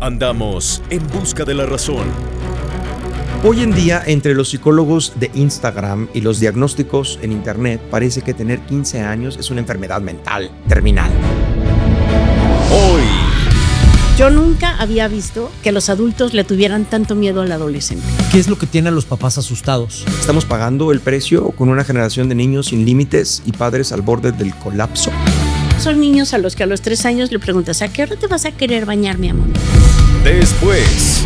Andamos en busca de la razón. Hoy en día, entre los psicólogos de Instagram y los diagnósticos en internet, parece que tener 15 años es una enfermedad mental terminal. Hoy, yo nunca había visto que los adultos le tuvieran tanto miedo al adolescente. ¿Qué es lo que tiene a los papás asustados? Estamos pagando el precio con una generación de niños sin límites y padres al borde del colapso. Son niños a los que a los 3 años le preguntas, ¿a qué hora te vas a querer bañar, mi amor? después,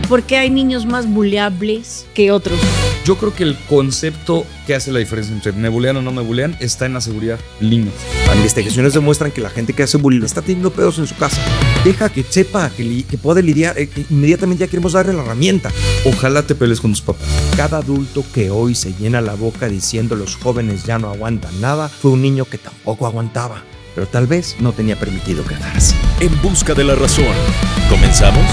Porque hay niños más buleables que otros. Yo creo que el concepto que hace la diferencia entre me bulean o no me bulean está en la seguridad del niño. Las investigaciones demuestran que la gente que hace bullying está teniendo pedos en su casa. Deja que sepa, que puede lidiar. Inmediatamente ya queremos darle la herramienta. Ojalá te pelees con tus papás. Cada adulto que hoy se llena la boca diciendo los jóvenes ya no aguantan nada, fue un niño que tampoco aguantaba, pero tal vez no tenía permitido quedarse. en busca de la razón. ¿Comenzamos?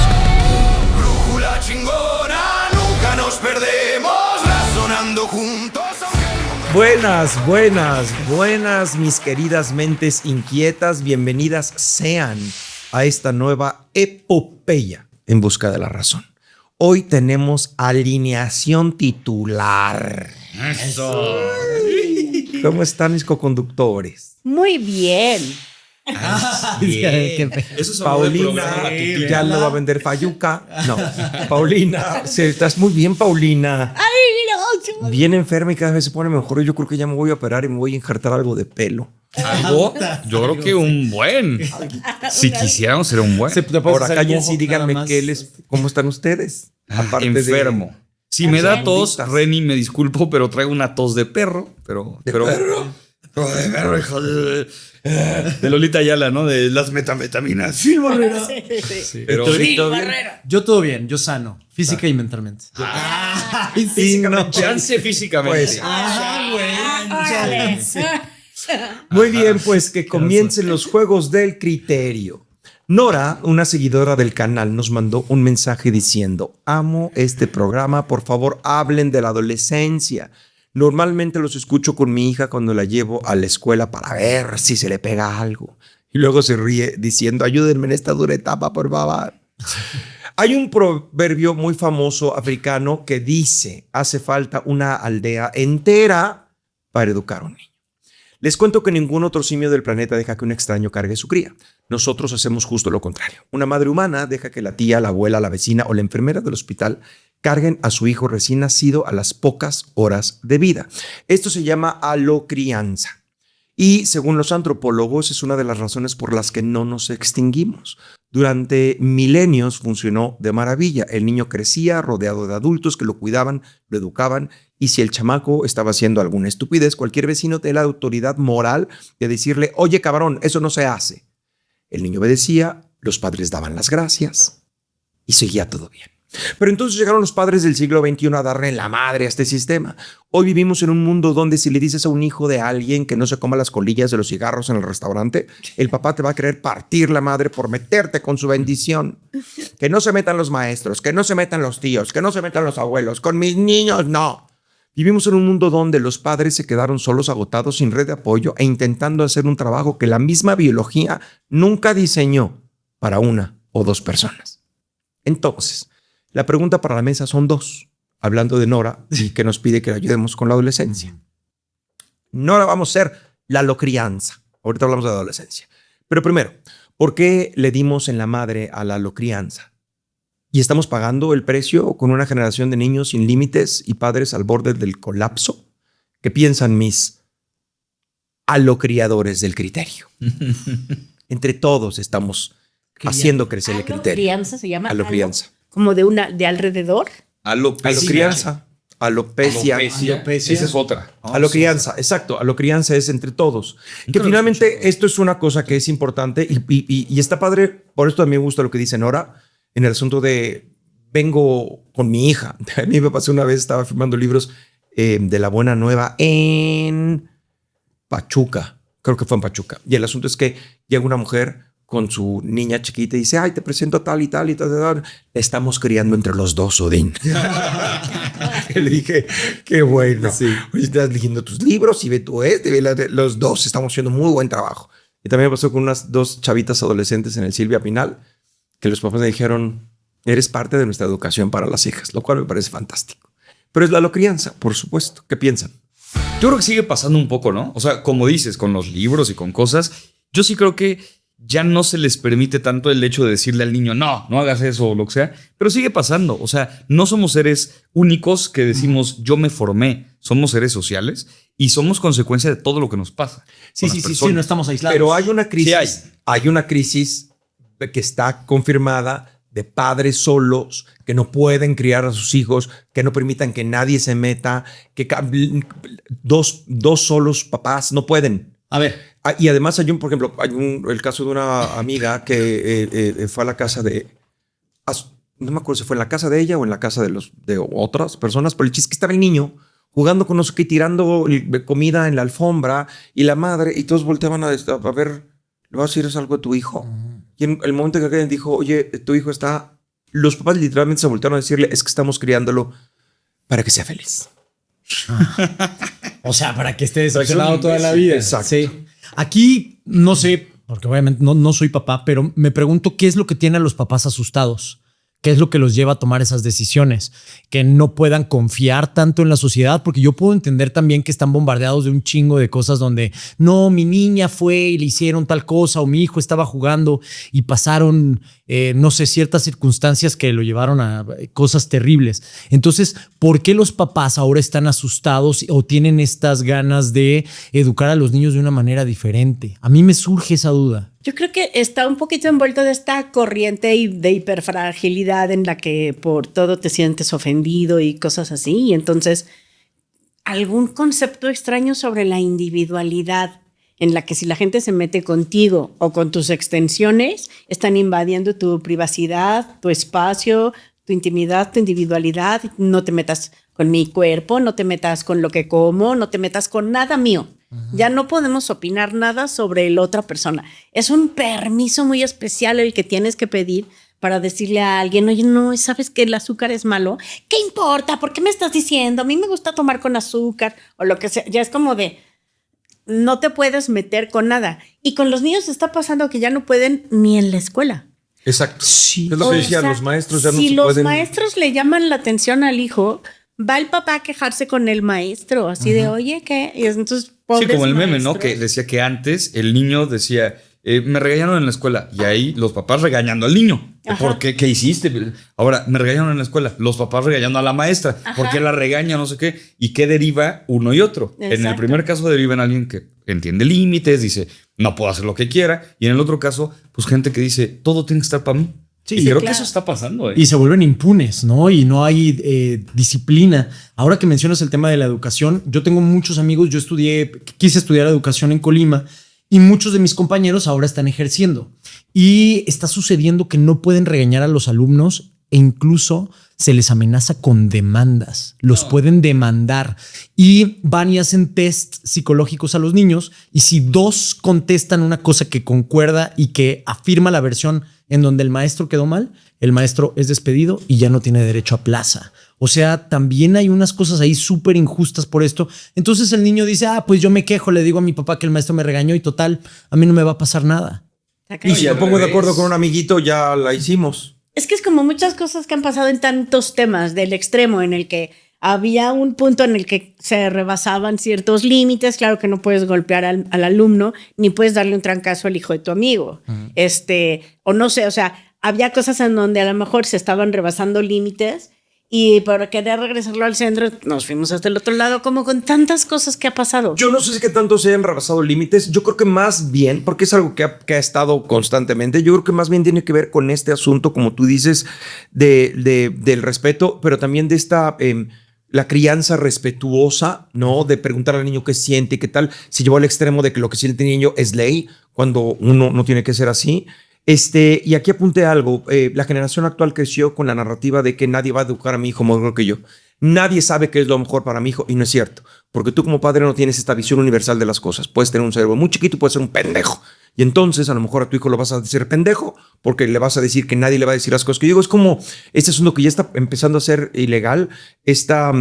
Brújula chingona, nunca nos perdemos, razonando juntos. Buenas, mis queridas mentes inquietas. Bienvenidas sean a esta nueva epopeya en busca de la razón. Hoy tenemos alineación titular. Eso. ¿Cómo están mis coconductores? Muy bien. Eso es Paulina ya lo va a vender Fayuca. No, Paulina, estás muy bien, Paulina. Ay, no. Bien enferma y cada vez se pone mejor. Yo creo que ya me voy a operar y me voy a injertar algo de pelo. ¿Algo? Yo creo que un buen. Si quisiéramos, sería un buen. Ahora cállense y díganme cómo están ustedes. Aparte enfermo. Si me da tos, Reni, me disculpo, pero traigo una tos de perro. Pero de perro, hijo de Lolita Ayala, ¿no? De las metanfetaminas. Sí, Barrera. Sí. Pero Yo todo bien, yo sano, física y mentalmente. Físicamente. chance físicamente. Pues, muy bien, pues que comiencen los juegos del criterio. Nora, una seguidora del canal, nos mandó un mensaje diciendo: amo este programa, por favor hablen de la adolescencia. Normalmente los escucho con mi hija cuando la llevo a la escuela para ver si se le pega algo. Y luego se ríe diciendo: ayúdenme en esta dura etapa, por favor. Hay un proverbio muy famoso africano que dice: hace falta una aldea entera para educar a un niño. Les cuento que ningún otro simio del planeta deja que un extraño cargue su cría. Nosotros hacemos justo lo contrario. Una madre humana deja que la tía, la abuela, la vecina o la enfermera del hospital carguen a su hijo recién nacido a las pocas horas de vida. Esto se llama alocrianza. Y según los antropólogos, es una de las razones por las que no nos extinguimos. Durante milenios funcionó de maravilla. El niño crecía rodeado de adultos que lo cuidaban, lo educaban, y si el chamaco estaba haciendo alguna estupidez, cualquier vecino tenía la autoridad moral de decirle: oye, cabrón, eso no se hace. El niño obedecía, los padres daban las gracias y seguía todo bien. Pero entonces llegaron los padres del siglo XXI a darle la madre a este sistema. Hoy vivimos en un mundo donde si le dices a un hijo de alguien que no se coma las colillas de los cigarros en el restaurante, el papá te va a querer partir la madre por meterte con su bendición. Que no se metan los maestros, que no se metan los tíos, que no se metan los abuelos. Con mis niños, no. Vivimos en un mundo donde los padres se quedaron solos, agotados, sin red de apoyo e intentando hacer un trabajo que la misma biología nunca diseñó para una o dos personas. Entonces, la pregunta para la mesa son dos, hablando de Nora, y que nos pide que la ayudemos con la adolescencia. Nora, vamos a hacer la locrianza. Ahorita hablamos de adolescencia. Pero primero, ¿por qué le dimos en la madre a la locrianza? ¿Y estamos pagando el precio con una generación de niños sin límites y padres al borde del colapso? ¿Qué piensan mis alocriadores del criterio? Entre todos estamos haciendo crecer el criterio. Alocrianza se llama. Alocrianza. Como de alrededor. Alocrianza. Alopecia. Esa es otra. Alocrianza, exacto. Alocrianza es entre todos. Que finalmente esto es una cosa que es importante y está padre. Por esto a mí me gusta lo que dice Nora en el asunto de vengo con mi hija. A mí me pasó una vez, estaba firmando libros de La Buena Nueva en Pachuca. Creo que fue en Pachuca. Y el asunto es que llega una mujer con su niña chiquita y dice: ay, te presento tal y tal y tal. La estamos criando entre los dos, Odín. Le dije: qué bueno. Sí. Oye, estás leyendo tus libros y ve tú los dos estamos haciendo muy buen trabajo. Y también pasó con unas dos chavitas adolescentes en el Silvia Pinal. que los papás le dijeron, eres parte de nuestra educación para las hijas, lo cual me parece fantástico. Pero es la crianza, por supuesto. ¿Qué piensan? Yo creo que sigue pasando un poco, ¿no? O sea, como dices, con los libros y con cosas, yo sí creo que ya no se les permite tanto el hecho de decirle al niño, no hagas eso o lo que sea, pero sigue pasando. O sea, no somos seres únicos que decimos, yo me formé. Somos seres sociales y somos consecuencia de todo lo que nos pasa. Sí, no estamos aislados. Pero hay una crisis, Sí hay una crisis que está confirmada de padres solos que no pueden criar a sus hijos, que no permitan que nadie se meta, que dos solos papás no pueden. A ver. Y además hay por ejemplo, el caso de una amiga que fue a la casa de, no me acuerdo si fue en la casa de ella o en la casa de otras personas, pero el chiste es que estaba el niño jugando con nosotros, tirando comida en la alfombra y la madre, y todos volteaban a ver, ¿le vas a decir algo a tu hijo? Y en el momento que alguien dijo, oye, tu hijo está... Los papás literalmente se voltearon a decirle, es que estamos criándolo para que sea feliz. O sea, para que esté decepcionado toda la vida. Exacto. Sí. Aquí, no sé, porque obviamente no soy papá, pero me pregunto qué es lo que tiene a los papás asustados. ¿Qué es lo que los lleva a tomar esas decisiones? Que no puedan confiar tanto en la sociedad, porque yo puedo entender también que están bombardeados de un chingo de cosas donde no, mi niña fue y le hicieron tal cosa o mi hijo estaba jugando y pasaron, no sé, ciertas circunstancias que lo llevaron a cosas terribles. Entonces, ¿por qué los papás ahora están asustados o tienen estas ganas de educar a los niños de una manera diferente? A mí me surge esa duda. Yo creo que está un poquito envuelto de esta corriente de hiperfragilidad en la que por todo te sientes ofendido y cosas así. Y entonces, algún concepto extraño sobre la individualidad en la que si la gente se mete contigo o con tus extensiones, están invadiendo tu privacidad, tu espacio, tu intimidad, tu individualidad. No te metas con mi cuerpo, no te metas con lo que como, no te metas con nada mío. Ya no podemos opinar nada sobre la otra persona. Es un permiso muy especial el que tienes que pedir para decirle a alguien, oye, no, ¿sabes que el azúcar es malo? ¿Qué importa? ¿Por qué me estás diciendo? A mí me gusta tomar con azúcar o lo que sea. Ya es como de, no te puedes meter con nada. Y con los niños está pasando que ya no pueden ni en la escuela. Exacto. Sí. Es lo que decían, los maestros ya no se si los pueden... maestros le llaman la atención al hijo, va el papá a quejarse con el maestro, así de, oye, ¿qué? Y entonces, sí, como el meme, maestros. ¿no? Que decía que antes el niño decía, me regañaron en la escuela. Y ahí los papás regañando al niño. ¿Por qué? ¿Qué hiciste? Ahora, me regañaron en la escuela. Los papás regañando a la maestra. ¿Por qué la regaña? No sé qué. ¿Y qué deriva uno y otro? Exacto. En el primer caso deriva en alguien que entiende límites, dice, no puedo hacer lo que quiera. Y en el otro caso, pues gente que dice, todo tiene que estar para mí. Sí, y creo claro. que eso está pasando. Y se vuelven impunes, ¿no? Y no hay disciplina. Ahora que mencionas el tema de la educación, yo tengo muchos amigos, quise estudiar educación en Colima y muchos de mis compañeros ahora están ejerciendo. Y está sucediendo que no pueden regañar a los alumnos e incluso se les amenaza con demandas. Los pueden demandar y van y hacen test psicológicos a los niños y si 2 contestan una cosa que concuerda y que afirma la versión en donde el maestro quedó mal, el maestro es despedido y ya no tiene derecho a plaza. O sea, también hay unas cosas ahí súper injustas por esto. Entonces el niño dice, pues yo me quejo, le digo a mi papá que el maestro me regañó y total, a mí no me va a pasar nada. Y si me pongo de acuerdo con un amiguito, ya la hicimos. Es que es como muchas cosas que han pasado en tantos temas del extremo en el que había un punto en el que se rebasaban ciertos límites. Claro que no puedes golpear al alumno ni puedes darle un trancazo al hijo de tu amigo. O no sé, o sea, había cosas en donde a lo mejor se estaban rebasando límites y por querer regresarlo al centro nos fuimos hasta el otro lado, como con tantas cosas que ha pasado. Yo no sé si que tanto se hayan rebasado límites. Yo creo que más bien, porque es algo que ha estado constantemente, yo creo que más bien tiene que ver con este asunto, como tú dices, del respeto, pero también de esta... la crianza respetuosa, ¿no? De preguntar al niño qué siente y qué tal. Se llevó al extremo de que lo que siente el niño es ley, cuando uno no tiene que ser así. Y aquí apunté algo. La generación actual creció con la narrativa de que nadie va a educar a mi hijo mejor que yo. Nadie sabe qué es lo mejor para mi hijo y no es cierto. Porque tú como padre no tienes esta visión universal de las cosas. Puedes tener un cerebro muy chiquito y puedes ser un pendejo. Y entonces a lo mejor a tu hijo lo vas a decir pendejo porque le vas a decir que nadie le va a decir las cosas que yo digo. Es como este asunto que ya está empezando a ser ilegal. Esta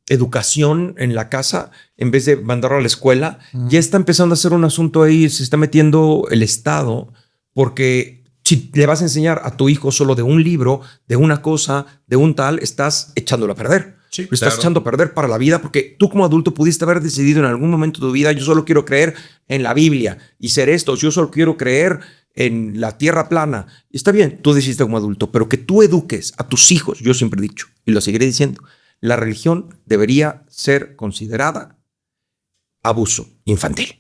educación en la casa, en vez de mandarlo a la escuela, ya está empezando a ser un asunto ahí. Se está metiendo el Estado porque Si le vas a enseñar a tu hijo solo de un libro, de una cosa, de un tal, estás echándolo a perder. Sí, Lo estás claro. echando a perder para la vida porque tú como adulto pudiste haber decidido en algún momento de tu vida, yo solo quiero creer en la Biblia y ser esto, yo solo quiero creer en la tierra plana. Y está bien, tú decidiste como adulto, pero que tú eduques a tus hijos, yo siempre he dicho y lo seguiré diciendo, la religión debería ser considerada abuso infantil.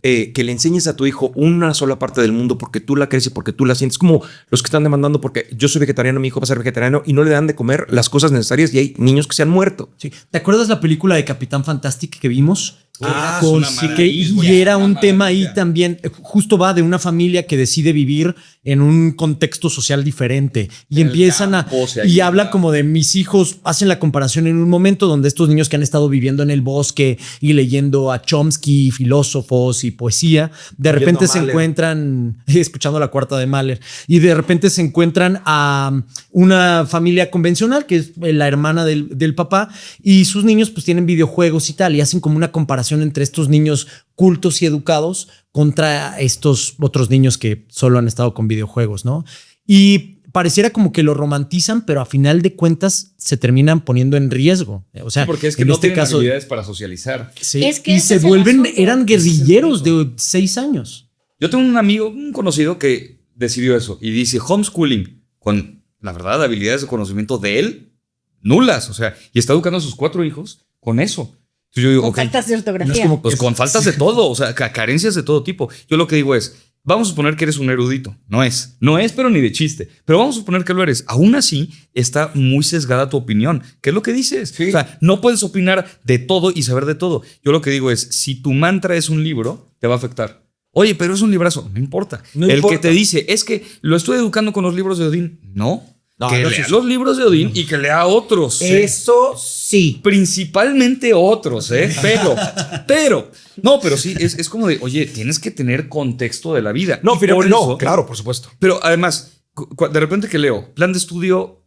Que le enseñes a tu hijo una sola parte del mundo porque tú la crees y porque tú la sientes, como los que están demandando porque yo soy vegetariano, mi hijo va a ser vegetariano y no le dan de comer las cosas necesarias y hay niños que se han muerto. Sí. ¿Te acuerdas la película de Capitán Fantastic que vimos? Ah, Con es una sí que- maravilla, y era un una tema ahí maravilla. también, justo va de una familia que decide vivir en un contexto social diferente y En el empiezan campo, se y ayuda. habla como de mis hijos, hacen la comparación en un momento donde estos niños que han estado viviendo en el bosque y leyendo a Chomsky, filósofos y poesía, de repente a se Mahler. encuentran, escuchando la cuarta de Mahler, y de repente se encuentran a una familia convencional que es la hermana del papá y sus niños pues tienen videojuegos y tal y hacen como una comparación entre estos niños cultos y educados contra estos otros niños que solo han estado con videojuegos, ¿no? Y pareciera como que lo romantizan, pero a final de cuentas se terminan poniendo en riesgo. O sea, Porque es que en no este tienen caso, habilidades para socializar. sí, Es que y ese se es el vuelven, asunto. eran guerrilleros de 6 años. Yo tengo un amigo, un conocido que decidió eso y dice homeschooling con, la verdad, habilidades de conocimiento de él nulas. O sea, y está educando a sus 4 hijos con eso. Entonces yo digo, Con ok, faltas de ortografía. No es como- pues con faltas de todo, o sea, carencias de todo tipo. Yo lo que digo es, vamos a suponer que eres un erudito. No es, pero ni de chiste. Pero vamos a suponer que lo eres. Aún así, está muy sesgada tu opinión. ¿Qué es lo que dices? Sí. O sea, no puedes opinar de todo y saber de todo. Yo lo que digo es, si tu mantra es un libro, te va a afectar. Oye, pero es un librazo. No importa. No El importa. que te dice, es que lo estoy educando con los libros de Odín. No. No, que no, lea sí. los libros de Odín y que lea otros. Eso sí. Principalmente otros, pero sí, es como de, oye, tienes que tener contexto de la vida. No, Y pero por no, eso- claro, por supuesto. Pero además, de repente que leo, plan de estudio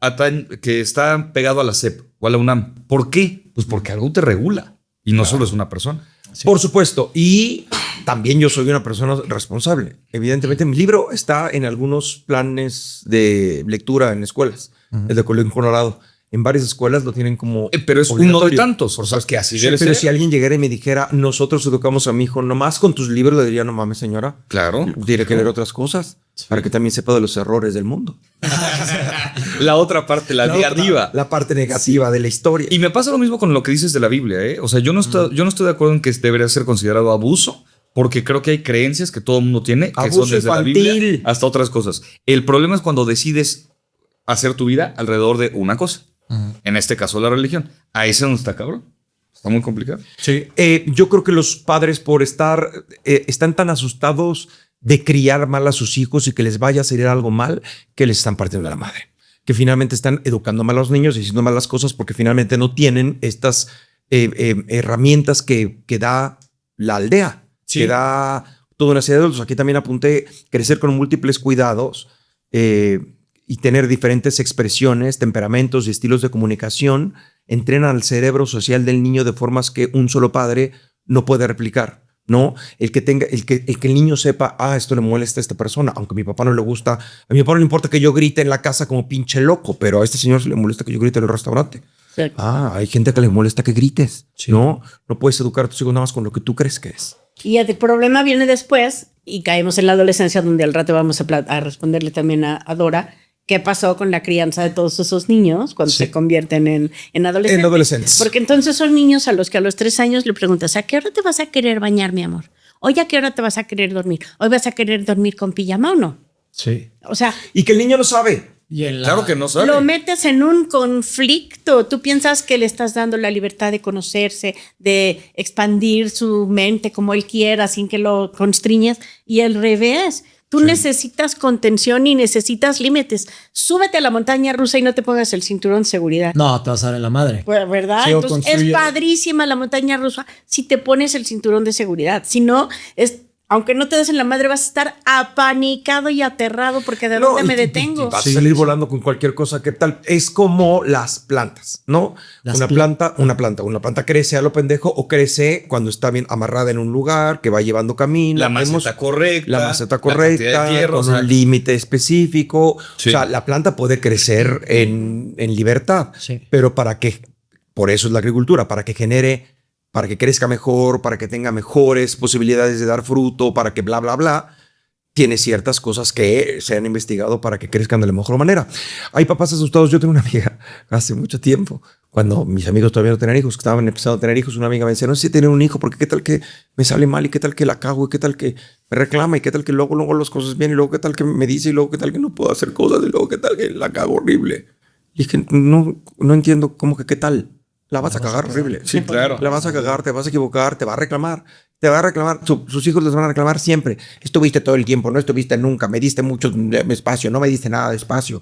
que está pegado a la SEP o a la UNAM. ¿Por qué? Pues porque algo te regula y no solo es una persona. Por supuesto. Y también yo soy una persona responsable. Evidentemente, mi libro está en algunos planes de lectura en escuelas. El de Colegio Colorado. En varias escuelas lo tienen como. Pero es uno de obligatorio. tantos. O sea, es que así Sí, debe pero ser. si alguien llegara y me dijera, nosotros educamos a mi hijo nomás con tus libros, le diría, no mames, señora. Claro. Tiene que leer otras cosas para que también sepa de los errores del mundo. La otra parte, la de arriba. La parte negativa de la historia. Y me pasa lo mismo con lo que dices de la Biblia, ¿eh? O sea, yo no estoy de acuerdo en que debería ser considerado abuso, porque creo que hay creencias que todo el mundo tiene, que Abuso son desde la infantil. Biblia hasta otras cosas. El problema es cuando decides hacer tu vida alrededor de una cosa. En este caso, la religión. Ahí es donde está cabrón. Está muy complicado. Sí. Yo creo que los padres por están tan asustados de criar mal a sus hijos y que les vaya a salir algo mal, que les están partiendo la madre. Que finalmente están educando mal a los niños y diciendo malas cosas porque finalmente no tienen estas herramientas que da la aldea, Sí. que da toda una serie de adultos. Aquí también apunté crecer con múltiples cuidados y tener diferentes expresiones, temperamentos y estilos de comunicación entrenan al cerebro social del niño de formas que un solo padre no puede replicar. No, el que el niño sepa, esto le molesta a esta persona, aunque a mi papá no le gusta. A mi papá no le importa que yo grite en la casa como pinche loco, pero a este señor le molesta que yo grite en el restaurante. Exacto. Hay gente que le molesta que grites. No puedes educar a tus hijos nada más con lo que tú crees que es. Y el problema viene después y caemos en la adolescencia, donde al rato vamos a responderle también a Dora qué pasó con la crianza de todos esos niños cuando se convierten en adolescentes. En adolescentes. Porque entonces son niños a los que a los 3 años le preguntas, ¿a qué hora te vas a querer bañar, mi amor? Hoy, ¿a qué hora te vas a querer dormir? ¿Hoy vas a querer dormir con pijama o no? Sí. O sea, Y que el niño lo sabe. Y en la- Claro que no sabe. lo metes en un conflicto. Tú piensas que le estás dando la libertad de conocerse, de expandir su mente como él quiera, sin que lo constriñas. Y al revés, tú necesitas contención y necesitas límites. Súbete a la montaña rusa y no te pongas el cinturón de seguridad. No, te vas a dar en la madre. Pues, ¿verdad? Sí, o Entonces, es construye- padrísima la montaña rusa si te pones el cinturón de seguridad. Si no, aunque no te des en la madre, vas a estar apanicado y aterrado porque ¿de dónde me detengo? Vas a salir volando con cualquier cosa. ¿Qué tal? Es como las plantas, ¿no? Una planta crece a lo pendejo o crece cuando está bien amarrada en un lugar que va llevando camino. La maceta correcta, correcta, tierra, con un límite específico. Sí. O sea, la planta puede crecer en libertad, pero por eso es la agricultura, para que crezca mejor, para que tenga mejores posibilidades de dar fruto, para que bla, bla, bla, tiene ciertas cosas que se han investigado para que crezcan de la mejor manera. Hay papás asustados. Yo tengo una amiga hace mucho tiempo, cuando mis amigos todavía no tenían hijos, que estaban empezando a tener hijos, una amiga me decía, no sé si tener un hijo, porque qué tal que me sale mal y qué tal que la cago y qué tal que me reclama y qué tal que luego las cosas bien y luego qué tal que me dice y luego qué tal que no puedo hacer cosas y luego qué tal que la cago horrible. Y dije, no entiendo cómo que qué tal. La vas a cagar horrible. Sí, claro. La vas a cagar, te vas a equivocar, te va a reclamar. Sus hijos les van a reclamar siempre. Estuviste todo el tiempo, no estuviste nunca. Me diste mucho espacio, no me diste nada de espacio.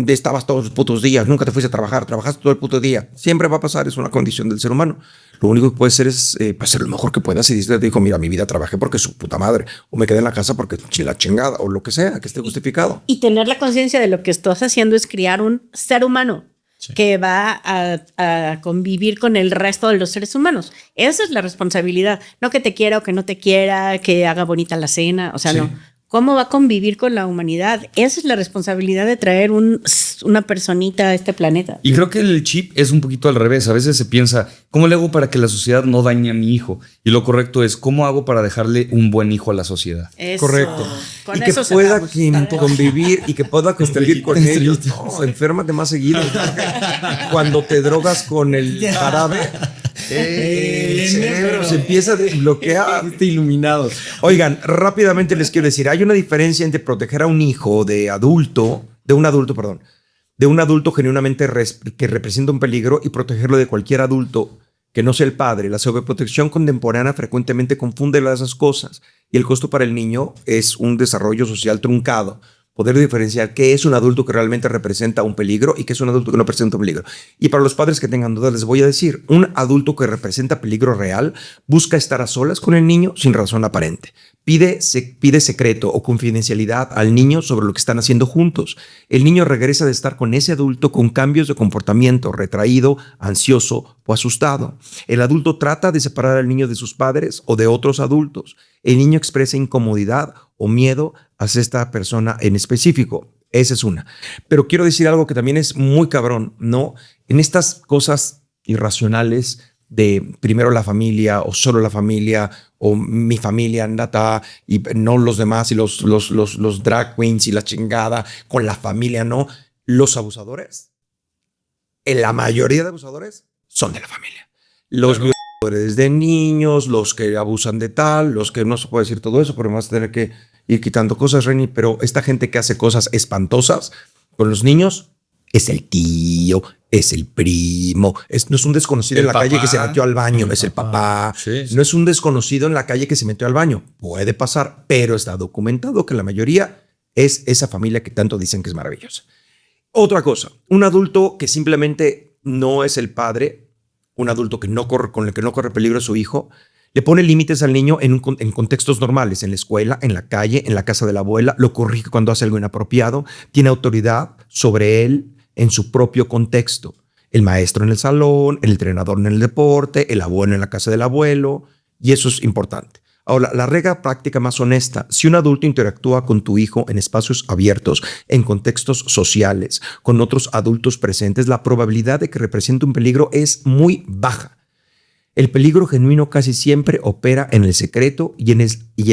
Estabas todos los putos días, nunca te fuiste a trabajar, trabajaste todo el puto día. Siempre va a pasar, es una condición del ser humano. Lo único que puedes hacer es hacer lo mejor que puedas. Y te dijo, mira, mi vida trabajé porque su puta madre. O me quedé en la casa porque la chingada. O lo que sea, que esté justificado. Y tener la conciencia de lo que estás haciendo es criar un ser humano. Que va a convivir con el resto de los seres humanos. Esa es la responsabilidad. No que te quiera o que no te quiera, que haga bonita la cena. O sea, no. ¿Cómo va a convivir con la humanidad? Esa es la responsabilidad de traer una personita a este planeta. Y creo que el chip es un poquito al revés. A veces se piensa, ¿cómo le hago para que la sociedad no dañe a mi hijo? Y lo correcto es, ¿cómo hago para dejarle un buen hijo a la sociedad? Eso. Correcto. Con y que eso pueda cerramos. convivir y que pueda convivir con ellos. No, enférmate más seguido. Cuando te drogas con el jarabe, el cerebro se empieza a desbloquear. Iluminados. Oigan, rápidamente les quiero decir, hay una diferencia entre proteger a un hijo de un adulto genuinamente que representa un peligro y protegerlo de cualquier adulto que no sea el padre. La sobreprotección contemporánea frecuentemente confunde las dos cosas y el costo para el niño es un desarrollo social truncado. Poder diferenciar qué es un adulto que realmente representa un peligro y qué es un adulto que no representa un peligro. Y para los padres que tengan dudas les voy a decir, un adulto que representa peligro real busca estar a solas con el niño sin razón aparente. Pide secreto o confidencialidad al niño sobre lo que están haciendo juntos. El niño regresa de estar con ese adulto con cambios de comportamiento, retraído, ansioso o asustado. El adulto trata de separar al niño de sus padres o de otros adultos. El niño expresa incomodidad o miedo hacia esta persona en específico. Esa es una. Pero quiero decir algo que también es muy cabrón, ¿no? En estas cosas irracionales de primero la familia o solo la familia o mi familia andata y no los demás y los drag queens y la chingada con la familia, no. Los abusadores, la mayoría de abusadores son de la familia. Los violadores de niños, los que abusan de tal, los que no se puede decir todo eso, pero vamos a tener que ir quitando cosas, Reni, pero esta gente que hace cosas espantosas con los niños es el tío, es el primo, no es un desconocido en la calle que se metió al baño, es el papá. Sí. No es un desconocido en la calle que se metió al baño. Puede pasar, pero está documentado que la mayoría es esa familia que tanto dicen que es maravillosa. Otra cosa, un adulto que simplemente no es el padre, un adulto que no corre, con el que no corre peligro a su hijo, le pone límites al niño en contextos normales, en la escuela, en la calle, en la casa de la abuela, lo corrige cuando hace algo inapropiado, tiene autoridad sobre él en su propio contexto. El maestro en el salón, el entrenador en el deporte, el abuelo en la casa del abuelo, y eso es importante. Ahora, la regla práctica más honesta, si un adulto interactúa con tu hijo en espacios abiertos, en contextos sociales, con otros adultos presentes, la probabilidad de que represente un peligro es muy baja. El peligro genuino casi siempre opera en el secreto y en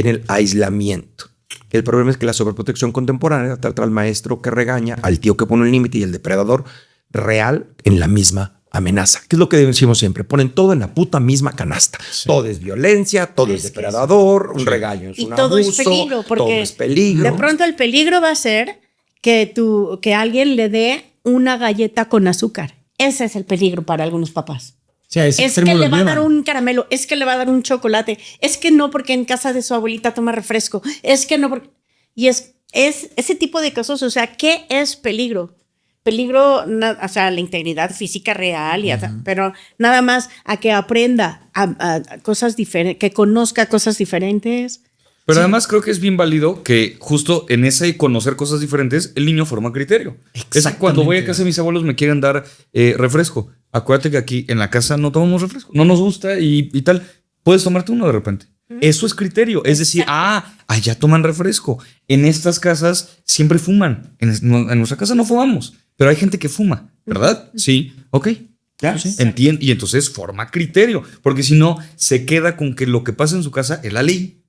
el aislamiento. El problema es que la sobreprotección contemporánea trata al maestro que regaña, al tío que pone un límite y el depredador real en la misma amenaza. ¿Qué es lo que decimos siempre? Ponen todo en la puta misma canasta. Sí. Todo es violencia, todo es depredador, un regaño es un abuso. Y todo es peligro, porque todo es peligro. De pronto el peligro va a ser que alguien le dé una galleta con azúcar. Ese es el peligro para algunos papás. O sea, es que le va a dar un caramelo, es que le va a dar un chocolate, es que no porque en casa de su abuelita toma refresco, es que no porque... Y es ese tipo de cosas, o sea, ¿qué es peligro? Peligro, o sea, la integridad física real, pero nada más a que aprenda a cosas diferentes, que conozca cosas diferentes. Pero además creo que es bien válido que justo en ese conocer cosas diferentes, el niño forma criterio. Es cuando voy a casa de mis abuelos me quieren dar refresco. Acuérdate que aquí en la casa no tomamos refresco. No nos gusta y tal. Puedes tomarte uno de repente. Eso es criterio. Es decir, allá toman refresco. En estas casas siempre fuman. En nuestra casa no fumamos. Pero hay gente que fuma, ¿verdad? Sí. Ok. Ya, sí. Entiende. Y entonces forma criterio. Porque si no, se queda con que lo que pasa en su casa es la ley.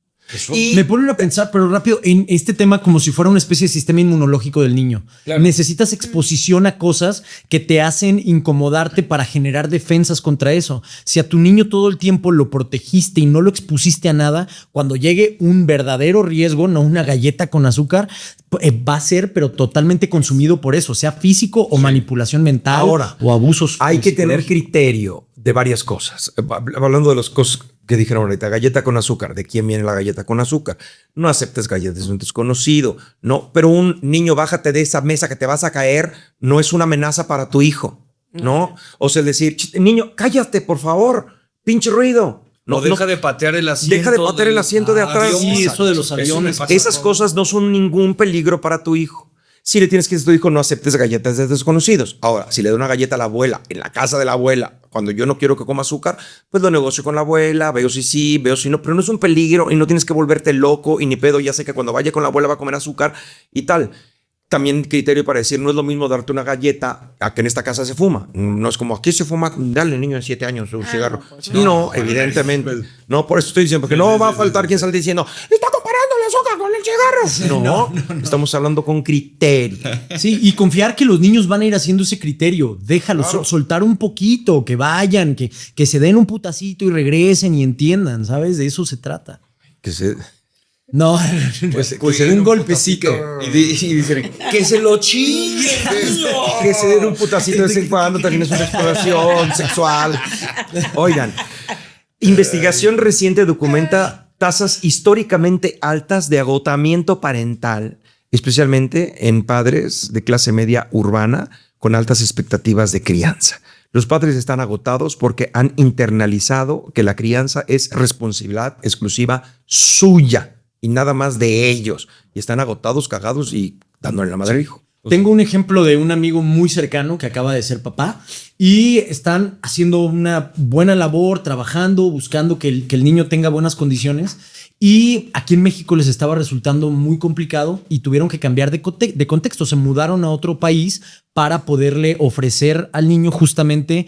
Y me ponen a pensar, pero rápido, en este tema como si fuera una especie de sistema inmunológico del niño. Claro. Necesitas exposición a cosas que te hacen incomodarte para generar defensas contra eso. Si a tu niño todo el tiempo lo protegiste y no lo expusiste a nada, cuando llegue un verdadero riesgo, no una galleta con azúcar, va a ser pero totalmente consumido por eso, sea físico o manipulación mental. Ahora, o abusos. Hay que tener criterio de varias cosas. Hablando de las cosas que dijeron ahorita, galleta con azúcar. ¿De quién viene la galleta con azúcar? No aceptes galletas de un desconocido. No, pero un niño, bájate de esa mesa que te vas a caer, no es una amenaza para tu hijo, ¿no? O sea, decir, niño, cállate, por favor, pinche ruido. No, deja de patear el asiento. Deja de patear el asiento de atrás. Sí, eso de los aviones. Esas cosas no son ningún peligro para tu hijo. Si le tienes que decir a tu hijo, no aceptes galletas de desconocidos. Ahora, si le doy una galleta a la abuela, en la casa de la abuela, cuando yo no quiero que coma azúcar, pues lo negocio con la abuela, veo si sí, veo si no, pero no es un peligro y no tienes que volverte loco y ni pedo. Ya sé que cuando vaya con la abuela va a comer azúcar y tal. También criterio para decir, no es lo mismo darte una galleta a que en esta casa se fuma. No es como aquí se fuma, dale al niño de 7 años un cigarro. Pues no, evidentemente. No, por eso estoy diciendo, porque no va a faltar quien salga diciendo, está comparando el azúcar con el cigarro. No, estamos hablando con criterio. Sí, y confiar que los niños van a ir haciendo ese criterio. Déjalos soltar un poquito, que vayan, que se den un putacito y regresen y entiendan, ¿sabes? De eso se trata. Que se... No, pues se den un golpecito. Y dicen, que se lo chinguen. Que se den un putacito de vez en cuando, también es una exploración sexual. Oigan, investigación reciente documenta tasas históricamente altas de agotamiento parental, especialmente en padres de clase media urbana con altas expectativas de crianza. Los padres están agotados porque han internalizado que la crianza es responsabilidad exclusiva suya y nada más de ellos. Y están agotados, cagados y dándole la madre al hijo. Tengo un ejemplo de un amigo muy cercano que acaba de ser papá y están haciendo una buena labor, trabajando, buscando que el niño tenga buenas condiciones. Y aquí en México les estaba resultando muy complicado y tuvieron que cambiar de contexto. Se mudaron a otro país para poderle ofrecer al niño justamente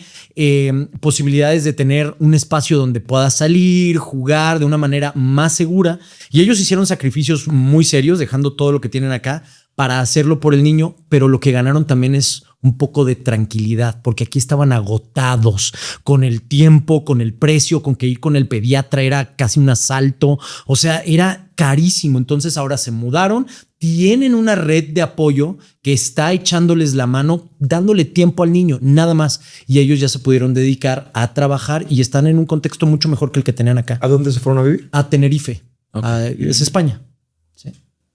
posibilidades de tener un espacio donde pueda salir, jugar de una manera más segura. Y ellos hicieron sacrificios muy serios, dejando todo lo que tienen acá para hacerlo por el niño, pero lo que ganaron también es un poco de tranquilidad, porque aquí estaban agotados con el tiempo, con el precio, con que ir con el pediatra era casi un asalto, o sea, era carísimo. Entonces ahora se mudaron, tienen una red de apoyo que está echándoles la mano, dándole tiempo al niño, nada más. Y ellos ya se pudieron dedicar a trabajar y están en un contexto mucho mejor que el que tenían acá. ¿A dónde se fueron a vivir? A Tenerife. Okay. Es España.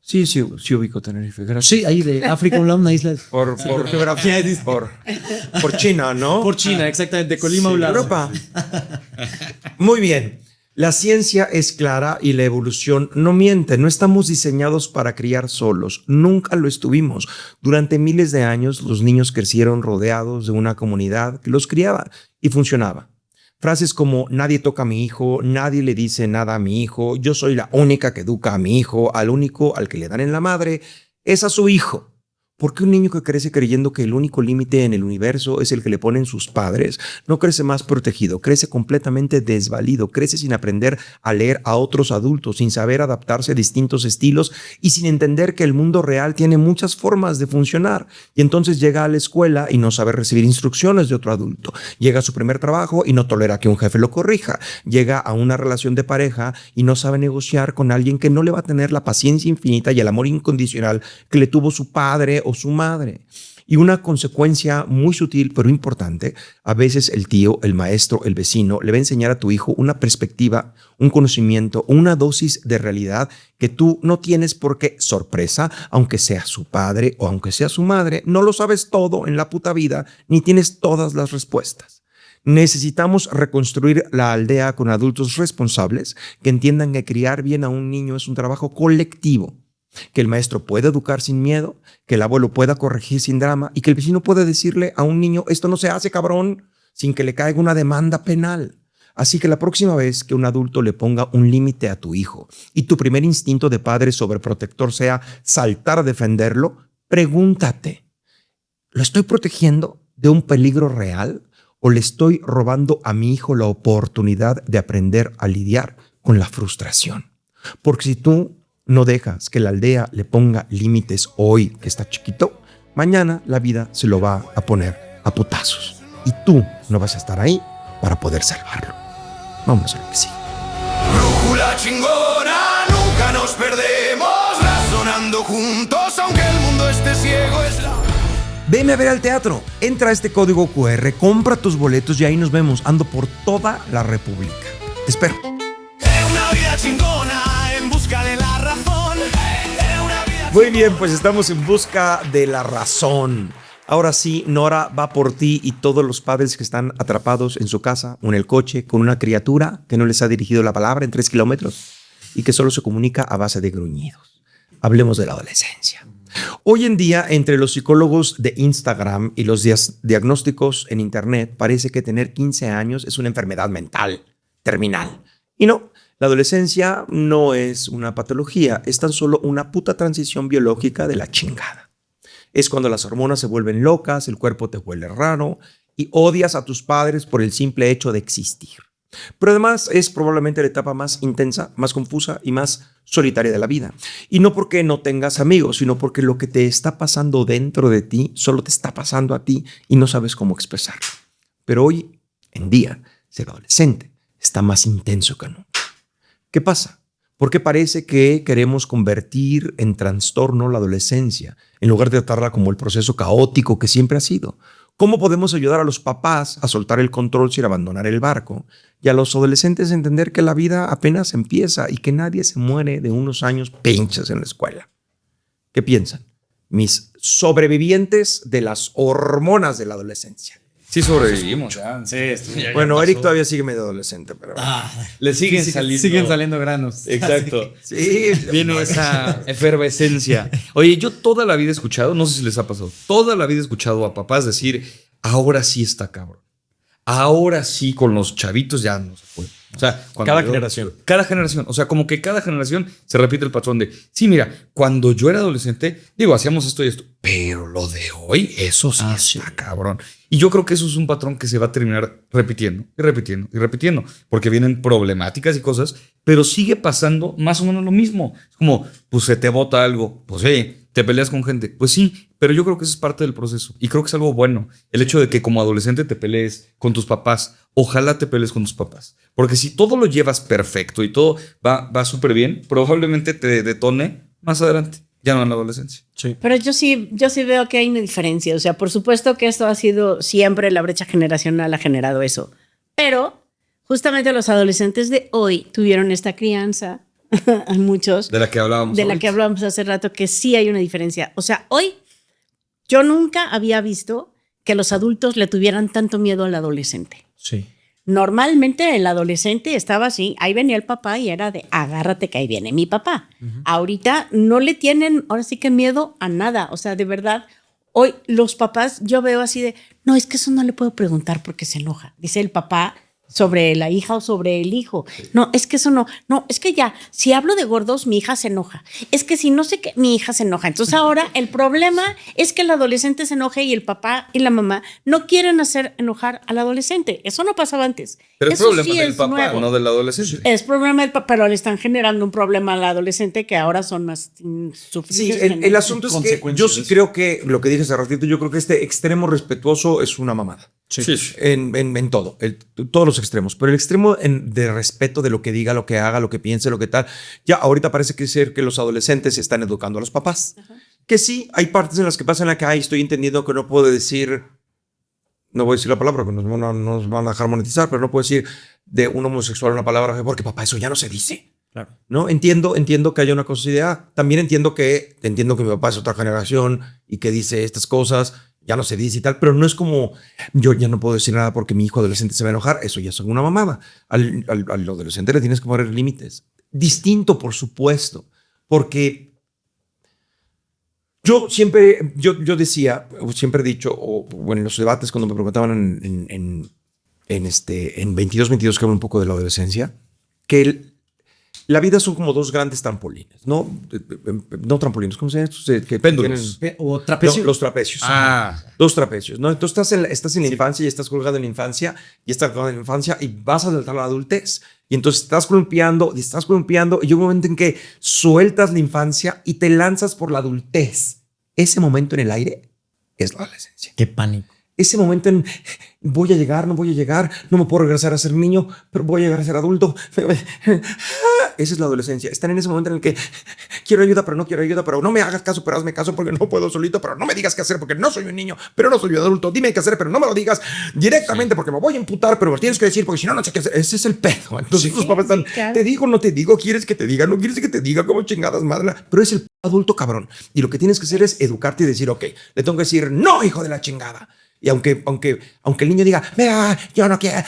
Sí, ubico Tenerife. Gracias. Sí, ahí de África, una isla. Por geografía, por China, ¿no? Por China, exactamente. Colima, sí, Europa. Muy bien. La ciencia es clara y la evolución no miente. No estamos diseñados para criar solos. Nunca lo estuvimos. Durante miles de años, los niños crecieron rodeados de una comunidad que los criaba y funcionaba. Frases como nadie toca a mi hijo, nadie le dice nada a mi hijo, yo soy la única que educa a mi hijo, al único al que le dan en la madre, es a su hijo. ¿Por qué un niño que crece creyendo que el único límite en el universo es el que le ponen sus padres no crece más protegido? Crece completamente desvalido, crece sin aprender a leer a otros adultos, sin saber adaptarse a distintos estilos y sin entender que el mundo real tiene muchas formas de funcionar. Y entonces llega a la escuela y no sabe recibir instrucciones de otro adulto. Llega a su primer trabajo y no tolera que un jefe lo corrija. Llega a una relación de pareja y no sabe negociar con alguien que no le va a tener la paciencia infinita y el amor incondicional que le tuvo su padre o su madre. Y una consecuencia muy sutil pero importante, a veces el tío, el maestro, el vecino le va a enseñar a tu hijo una perspectiva, un conocimiento, una dosis de realidad que tú no tienes porque, sorpresa, aunque sea su padre o aunque sea su madre, no lo sabes todo en la puta vida ni tienes todas las respuestas. Necesitamos reconstruir la aldea con adultos responsables que entiendan que criar bien a un niño es un trabajo colectivo, que el maestro puede educar sin miedo, que el abuelo pueda corregir sin drama y que el vecino puede decirle a un niño, esto no se hace, cabrón, sin que le caiga una demanda penal. Así que la próxima vez que un adulto le ponga un límite a tu hijo y tu primer instinto de padre sobreprotector sea saltar a defenderlo, pregúntate, ¿lo estoy protegiendo de un peligro real o le estoy robando a mi hijo la oportunidad de aprender a lidiar con la frustración? Porque si tú no dejas que la aldea le ponga límites hoy que está chiquito, mañana la vida se lo va a poner a putazos y tú no vas a estar ahí para poder salvarlo. Vamos a lo que sigue. Brújula chingona, nunca nos perdemos, razonando juntos, aunque el mundo esté ciego, es la... Veme a ver al teatro. Entra a este código QR, compra tus boletos y ahí nos vemos. Ando por toda la República. Te espero. Una vida chingona, en busca de la razón. Una vida Muy bien, pues estamos en busca de la razón. Ahora sí, Nora va por ti y todos los padres que están atrapados en su casa o en el coche con una criatura que no les ha dirigido la palabra en 3 kilómetros y que solo se comunica a base de gruñidos. Hablemos de la adolescencia. Hoy en día, entre los psicólogos de Instagram y los diagnósticos en Internet, parece que tener 15 años es una enfermedad mental terminal. Y no, la adolescencia no es una patología, es tan solo una puta transición biológica de la chingada. Es cuando las hormonas se vuelven locas, el cuerpo te huele raro y odias a tus padres por el simple hecho de existir. Pero además es probablemente la etapa más intensa, más confusa y más solitaria de la vida. Y no porque no tengas amigos, sino porque lo que te está pasando dentro de ti solo te está pasando a ti y no sabes cómo expresarlo. Pero hoy en día, ser adolescente está más intenso que nunca. ¿Qué pasa? Porque parece que queremos convertir en trastorno la adolescencia, en lugar de tratarla como el proceso caótico que siempre ha sido. ¿Cómo podemos ayudar a los papás a soltar el control sin abandonar el barco? Y a los adolescentes a entender que la vida apenas empieza y que nadie se muere de unos años pinches en la escuela. ¿Qué piensan? Mis sobrevivientes de las hormonas de la adolescencia. Sí sobrevivimos. Sí, Bueno, Eric todavía sigue medio adolescente, pero... Le siguen saliendo. Siguen saliendo granos. Exacto. Sí, Viene esa efervescencia. Oye, yo toda la vida he escuchado, no sé si les ha pasado, toda la vida he escuchado a papás decir, ahora sí está cabrón. Ahora sí con los chavitos ya no se puede. O sea, Cada generación. Cada generación. O sea, como que cada generación se repite el patrón de, sí, mira, cuando yo era adolescente, digo, hacíamos esto y esto, pero lo de hoy, eso sí está cabrón. Y yo creo que eso es un patrón que se va a terminar repitiendo y repitiendo y repitiendo, porque vienen problemáticas y cosas, pero sigue pasando más o menos lo mismo. Es como, pues se te bota algo, pues sí, te peleas con gente, pues sí, pero yo creo que eso es parte del proceso y creo que es algo bueno. El hecho de que como adolescente te pelees con tus papás, ojalá te pelees con tus papás, porque si todo lo llevas perfecto y todo va súper bien, probablemente te detone más adelante, ya no en la adolescencia. Sí. Pero yo sí veo que hay una diferencia. O sea, por supuesto que esto ha sido siempre, la brecha generacional ha generado eso. Pero justamente los adolescentes de hoy tuvieron esta crianza, muchos. De la que hablábamos. De la que hablábamos hace rato, que sí hay una diferencia. O sea, hoy yo nunca había visto que los adultos le tuvieran tanto miedo al adolescente. Sí. Normalmente el adolescente estaba así, ahí venía el papá y era de agárrate que ahí viene mi papá. Ahorita no le tienen, ahora sí que miedo a nada. O sea, de verdad, hoy los papás yo veo así de, no, es que eso no le puedo preguntar porque se enoja. Dice el papá sobre la hija o sobre el hijo. No, es que eso no, es que ya, si hablo de gordos, mi hija se enoja. Es que si no sé qué, mi hija se enoja. Entonces ahora el problema es que el adolescente se enoje y el papá y la mamá no quieren hacer enojar al adolescente. Eso no pasaba antes. Pero es Eso problema sí del es papá, nuevo. no del adolescente. Es problema del papá, pero le están generando un problema al adolescente que ahora son más Sí, sufridos. el asunto es que consecuencias yo de sí eso. creo que lo que dije hace ratito, yo creo que este extremo respetuoso es una mamada. Sí. En todo, todos los extremos. Pero el extremo de respeto de lo que diga, lo que haga, lo que piense, lo que tal. Ya ahorita parece que ser que los adolescentes están educando a los papás. Que sí, hay partes en las que pasan acá y estoy entendiendo que no puedo decir, no voy a decir la palabra porque nos van a dejar monetizar, pero no puedo decir de un homosexual una palabra porque papá, eso ya no se dice. Claro. ¿No? Entiendo que haya una cosa de también entiendo que mi papá es otra generación y que dice estas cosas ya no se dice y tal, pero no es como yo ya no puedo decir nada porque mi hijo adolescente se va a enojar. Eso ya es una mamada. Al adolescente le tienes que poner límites. Distinto, por supuesto, porque yo decía, o siempre he dicho, o bueno, en los debates cuando me preguntaban en 22-22 que hablo un poco de la adolescencia, que la vida son como dos grandes trampolines, ¿no? No trampolines, ¿cómo se llama esto? Péndulos. O trapecios. No, los trapecios. Dos trapecios, ¿no? Entonces estás en la infancia y estás colgado en la infancia y estás colgado en la infancia y vas a saltar a la adultez. Y entonces estás columpiando y llega un momento en que sueltas la infancia y te lanzas por la adultez. Ese momento en el aire es la adolescencia. Qué pánico. Ese momento en voy a llegar, no me puedo regresar a ser niño, pero voy a llegar a ser adulto. Esa es la adolescencia. Están en ese momento en el que quiero ayuda, pero no quiero ayuda, pero no me hagas caso, pero hazme caso porque no puedo solito, pero no me digas qué hacer porque no soy un niño, pero no soy un adulto. Dime qué hacer, pero no me lo digas directamente porque me voy a imputar, pero me tienes que decir porque si no, no sé qué hacer. Ese es el pedo. Entonces los papás están, te digo, no te digo, quieres que te diga, no quieres que te diga, como chingadas madre, pero es el adulto cabrón. Y lo que tienes que hacer es educarte y decir, ok, le tengo que decir, no, hijo de la chingada. Y aunque el niño diga, mira, yo no quiero,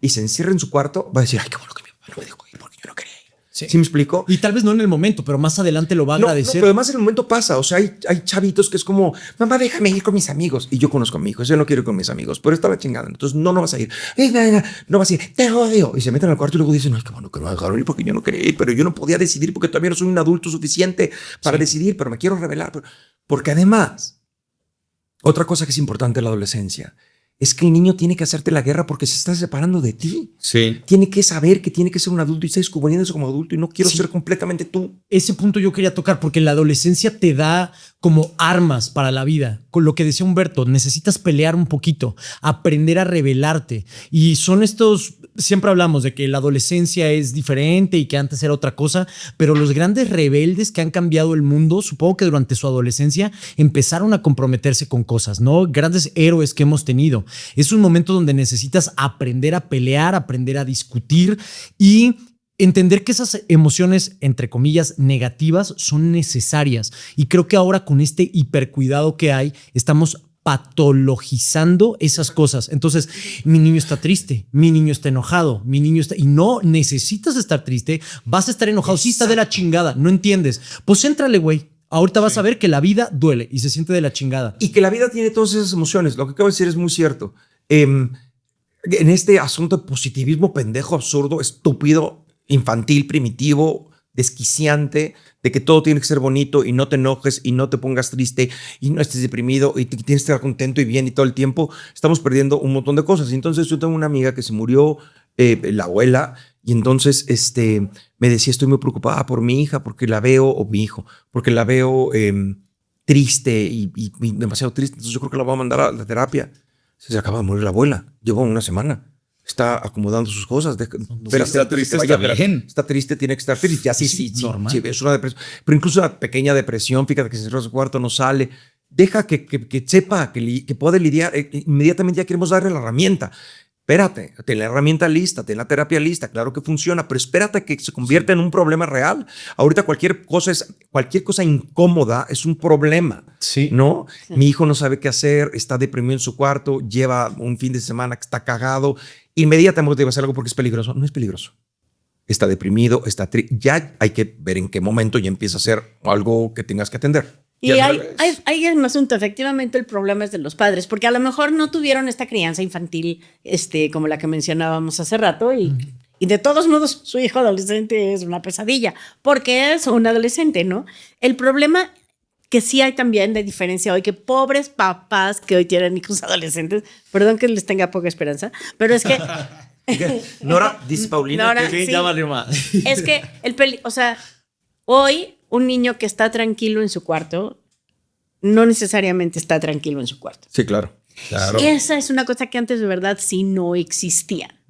y se encierra en su cuarto, va a decir, ay, qué bueno que mi papá no me dejó ir porque yo no quería ir. ¿Sí me explico? Y tal vez no en el momento, pero más adelante lo va a agradecer. No, pero además en el momento pasa. O sea, hay chavitos que es como, mamá, déjame ir con mis amigos. Y yo conozco a mi hijo, yo no quiero ir con mis amigos, pero está la chingada. Entonces no vas a ir. No vas a ir, te odio. Y se meten al cuarto y luego dicen, ay, qué bueno que no me dejaron ir porque yo no quería ir, pero yo no podía decidir porque todavía no soy un adulto suficiente para decidir, pero me quiero revelar. Porque además, otra cosa que es importante en la adolescencia es que el niño tiene que hacerte la guerra porque se está separando de ti. Sí. Tiene que saber que tiene que ser un adulto y está descubriéndose como adulto y no quiero ser completamente tú. Ese punto yo quería tocar porque la adolescencia te da como armas para la vida. Con lo que decía Humberto, necesitas pelear un poquito, aprender a rebelarte. Y son estos, siempre hablamos de que la adolescencia es diferente y que antes era otra cosa, pero los grandes rebeldes que han cambiado el mundo, supongo que durante su adolescencia empezaron a comprometerse con cosas, ¿no? Grandes héroes que hemos tenido. Es un momento donde necesitas aprender a pelear, aprender a discutir y entender que esas emociones, entre comillas, negativas son necesarias. Y creo que ahora con este hipercuidado que hay, estamos patologizando esas cosas. Entonces, mi niño está triste, mi niño está enojado, mi niño está... Y no necesitas estar triste, vas a estar enojado. Sí, está de la chingada, no entiendes. Pues éntrale, güey. Ahorita vas a ver que la vida duele y se siente de la chingada. Y que la vida tiene todas esas emociones. Lo que acabo de decir es muy cierto. En este asunto de positivismo pendejo, absurdo, estúpido, infantil, primitivo, desquiciante, de que todo tiene que ser bonito y no te enojes y no te pongas triste y no estés deprimido y tienes que estar contento y bien y todo el tiempo, estamos perdiendo un montón de cosas. Entonces yo tengo una amiga que se murió, la abuela, y entonces me decía, estoy muy preocupada por mi hija porque la veo, o mi hijo, porque la veo triste y demasiado triste. Entonces yo creo que la voy a mandar a la terapia. Se acaba de morir la abuela, lleva una semana. Está acomodando sus cosas. Pero está triste, está bien. Está triste, tiene que estar feliz. Ya sí, normal. Sí, es una depresión. Pero incluso una pequeña depresión, fíjate que se cerró su cuarto, no sale. Deja que sepa, que puede lidiar. Inmediatamente ya queremos darle la herramienta. Espérate, ten la herramienta lista, ten la terapia lista, claro que funciona, pero espérate a que se convierta en un problema real. Ahorita cualquier cosa incómoda es un problema, sí. ¿no? Sí. Mi hijo no sabe qué hacer, está deprimido en su cuarto, lleva un fin de semana que está cagado, inmediatamente debe hacer algo porque es peligroso. No es peligroso. Está deprimido, está triste. Ya hay que ver en qué momento ya empieza a ser algo que tengas que atender. Y hay un asunto, efectivamente el problema es de los padres, porque a lo mejor no tuvieron esta crianza infantil como la que mencionábamos hace rato y de todos modos su hijo adolescente es una pesadilla, porque es un adolescente, ¿no? El problema que sí hay también de diferencia hoy, que pobres papás que hoy tienen hijos adolescentes, perdón que les tenga poca esperanza, pero es que... Nora, dice Paulina. Nora, que sí. Ya valió más. Es que hoy un niño que está tranquilo en su cuarto no necesariamente está tranquilo en su cuarto. Sí, claro. Esa es una cosa que antes de verdad sí no existía.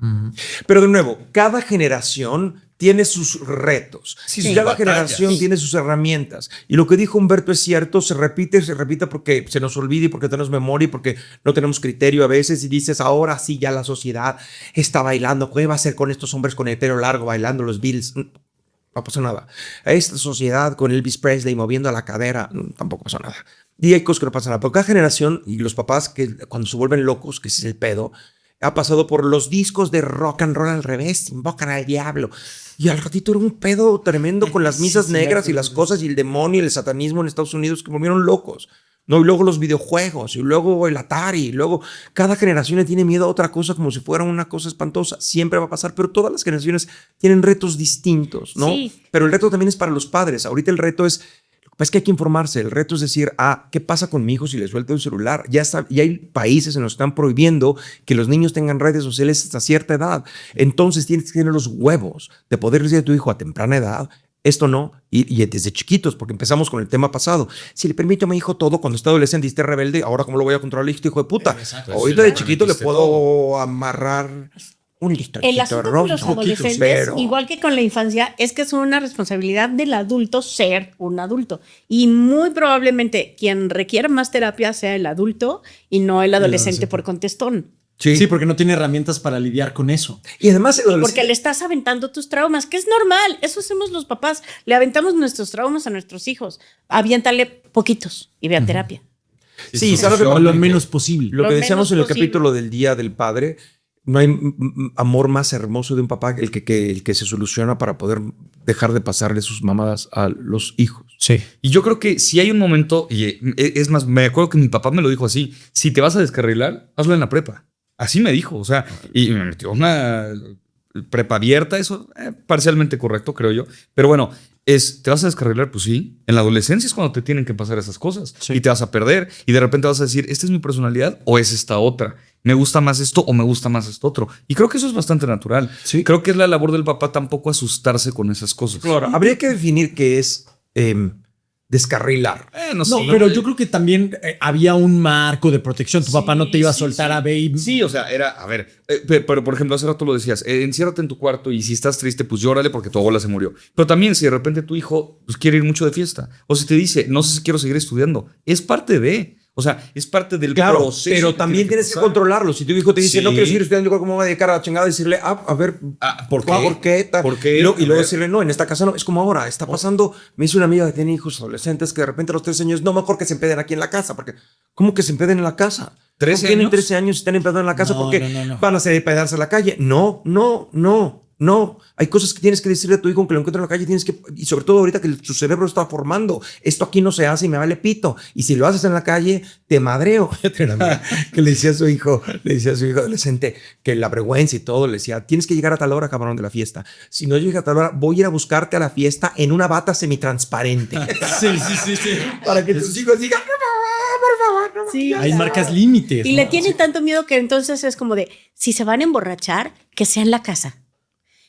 Pero de nuevo, cada generación tiene sus retos. Cada generación tiene sus herramientas. Y lo que dijo Humberto es cierto, se repite porque se nos olvida y porque tenemos memoria y porque no tenemos criterio a veces. Y dices, ahora sí ya la sociedad está bailando. ¿Qué va a hacer con estos hombres con el pelo largo bailando los Beatles? No pasó nada. A esta sociedad con Elvis Presley moviendo la cadera, tampoco pasó nada. Y hay cosas que no pasan nada. Pero cada generación y los papás que cuando se vuelven locos, que ese es el pedo, ha pasado por los discos de rock and roll al revés, invocan al diablo. Y al ratito era un pedo tremendo con las misas negras y las cosas y el demonio y el satanismo en Estados Unidos que volvieron locos. ¿No? Y luego los videojuegos, y luego el Atari, y luego cada generación le tiene miedo a otra cosa como si fuera una cosa espantosa. Siempre va a pasar, pero todas las generaciones tienen retos distintos, ¿no? Sí. Pero el reto también es para los padres. Ahorita el reto es, lo que pasa es que hay que informarse. El reto es decir, ¿qué pasa con mi hijo si le suelto el celular? Ya hay países en los que están prohibiendo que los niños tengan redes sociales hasta cierta edad. Entonces tienes que tener los huevos de poder decir a tu hijo a temprana edad, esto no, y desde chiquitos, porque empezamos con el tema pasado. Si le permito a mi hijo todo cuando está adolescente y esté rebelde, ahora cómo lo voy a controlar, hijo de puta. Ahorita de chiquito le puedo amarrar un listoncito El asunto rojo, con los adolescentes, pero igual que con la infancia, es que es una responsabilidad del adulto ser un adulto. Y muy probablemente quien requiera más terapia sea el adulto y no el adolescente por contestón. Sí, porque no tiene herramientas para lidiar con eso. Y además el adolescente, Porque le estás aventando tus traumas, que es normal. Eso hacemos los papás. Le aventamos nuestros traumas a nuestros hijos. Aviéntale poquitos y ve a terapia. sí, ¿sabes O lo menos posible. lo Lo que decíamos en el menos posible. capítulo del Día del Padre? No hay amor más hermoso de un papá el que se soluciona para poder dejar de pasarle sus mamadas a los hijos. Sí. Y yo creo que si hay un momento, y es más, me acuerdo que mi papá me lo dijo así, si te vas a descarrilar, hazlo en la prepa. Así me dijo, o sea, y me metió una prepa abierta, eso parcialmente correcto, creo yo. Pero bueno, ¿te vas a descarrilar? Pues sí. En la adolescencia es cuando te tienen que pasar esas cosas. Sí. Y te vas a perder. Y de repente vas a decir, ¿esta es mi personalidad o es esta otra? ¿Me gusta más esto o me gusta más esto otro? Y creo que eso es bastante natural. Sí. Creo que es la labor del papá tampoco asustarse con esas cosas. Claro, habría que definir qué es descarrilar. No, No, sí, pero yo creo que también había un marco de protección. Tu papá no te iba a soltar a baby. Sí, o sea, era, a ver, pero por ejemplo, hace rato lo decías, enciérrate en tu cuarto y si estás triste, pues llórale porque tu abuela se murió. Pero también si de repente tu hijo pues, quiere ir mucho de fiesta o si te dice, no sé si quiero seguir estudiando, es parte de... O sea, es parte del proceso. Pero también tienes que controlarlo. Si tu hijo te dice, Sí. no quiero seguir estudiando, yo cómo me voy a dedicar a la chingada, decirle, a ver, ¿por qué? ¿Por qué? ¿Por qué? Y luego A ver. decirle, no, en esta casa no. Es como ahora, está pasando. Me hizo una amiga que tiene hijos adolescentes que de repente a los 13 años, no, mejor que se empeden aquí en la casa. Porque, ¿cómo que se empeden en la casa? 13 Tienen años. 13 años y están empedando en la casa No, porque no. van a hacer empedarse en la calle. No. Hay cosas que tienes que decirle a tu hijo aunque lo encuentre en la calle, tienes que, y sobre todo ahorita que tu cerebro está formando, esto aquí no se hace y me vale pito. Y si lo haces en la calle, te madreo. Que le decía a su hijo adolescente que la vergüenza y todo, le decía, tienes que llegar a tal hora, cabrón, de la fiesta. Si no llegas a tal hora, voy a ir a buscarte a la fiesta en una bata semitransparente. Sí. Para que tus hijos digan, por favor, no. Sí, Hay claro. marcas límites. Y ¿no? le tienen tanto miedo que entonces es como de, si se van a emborrachar, que sea en la casa.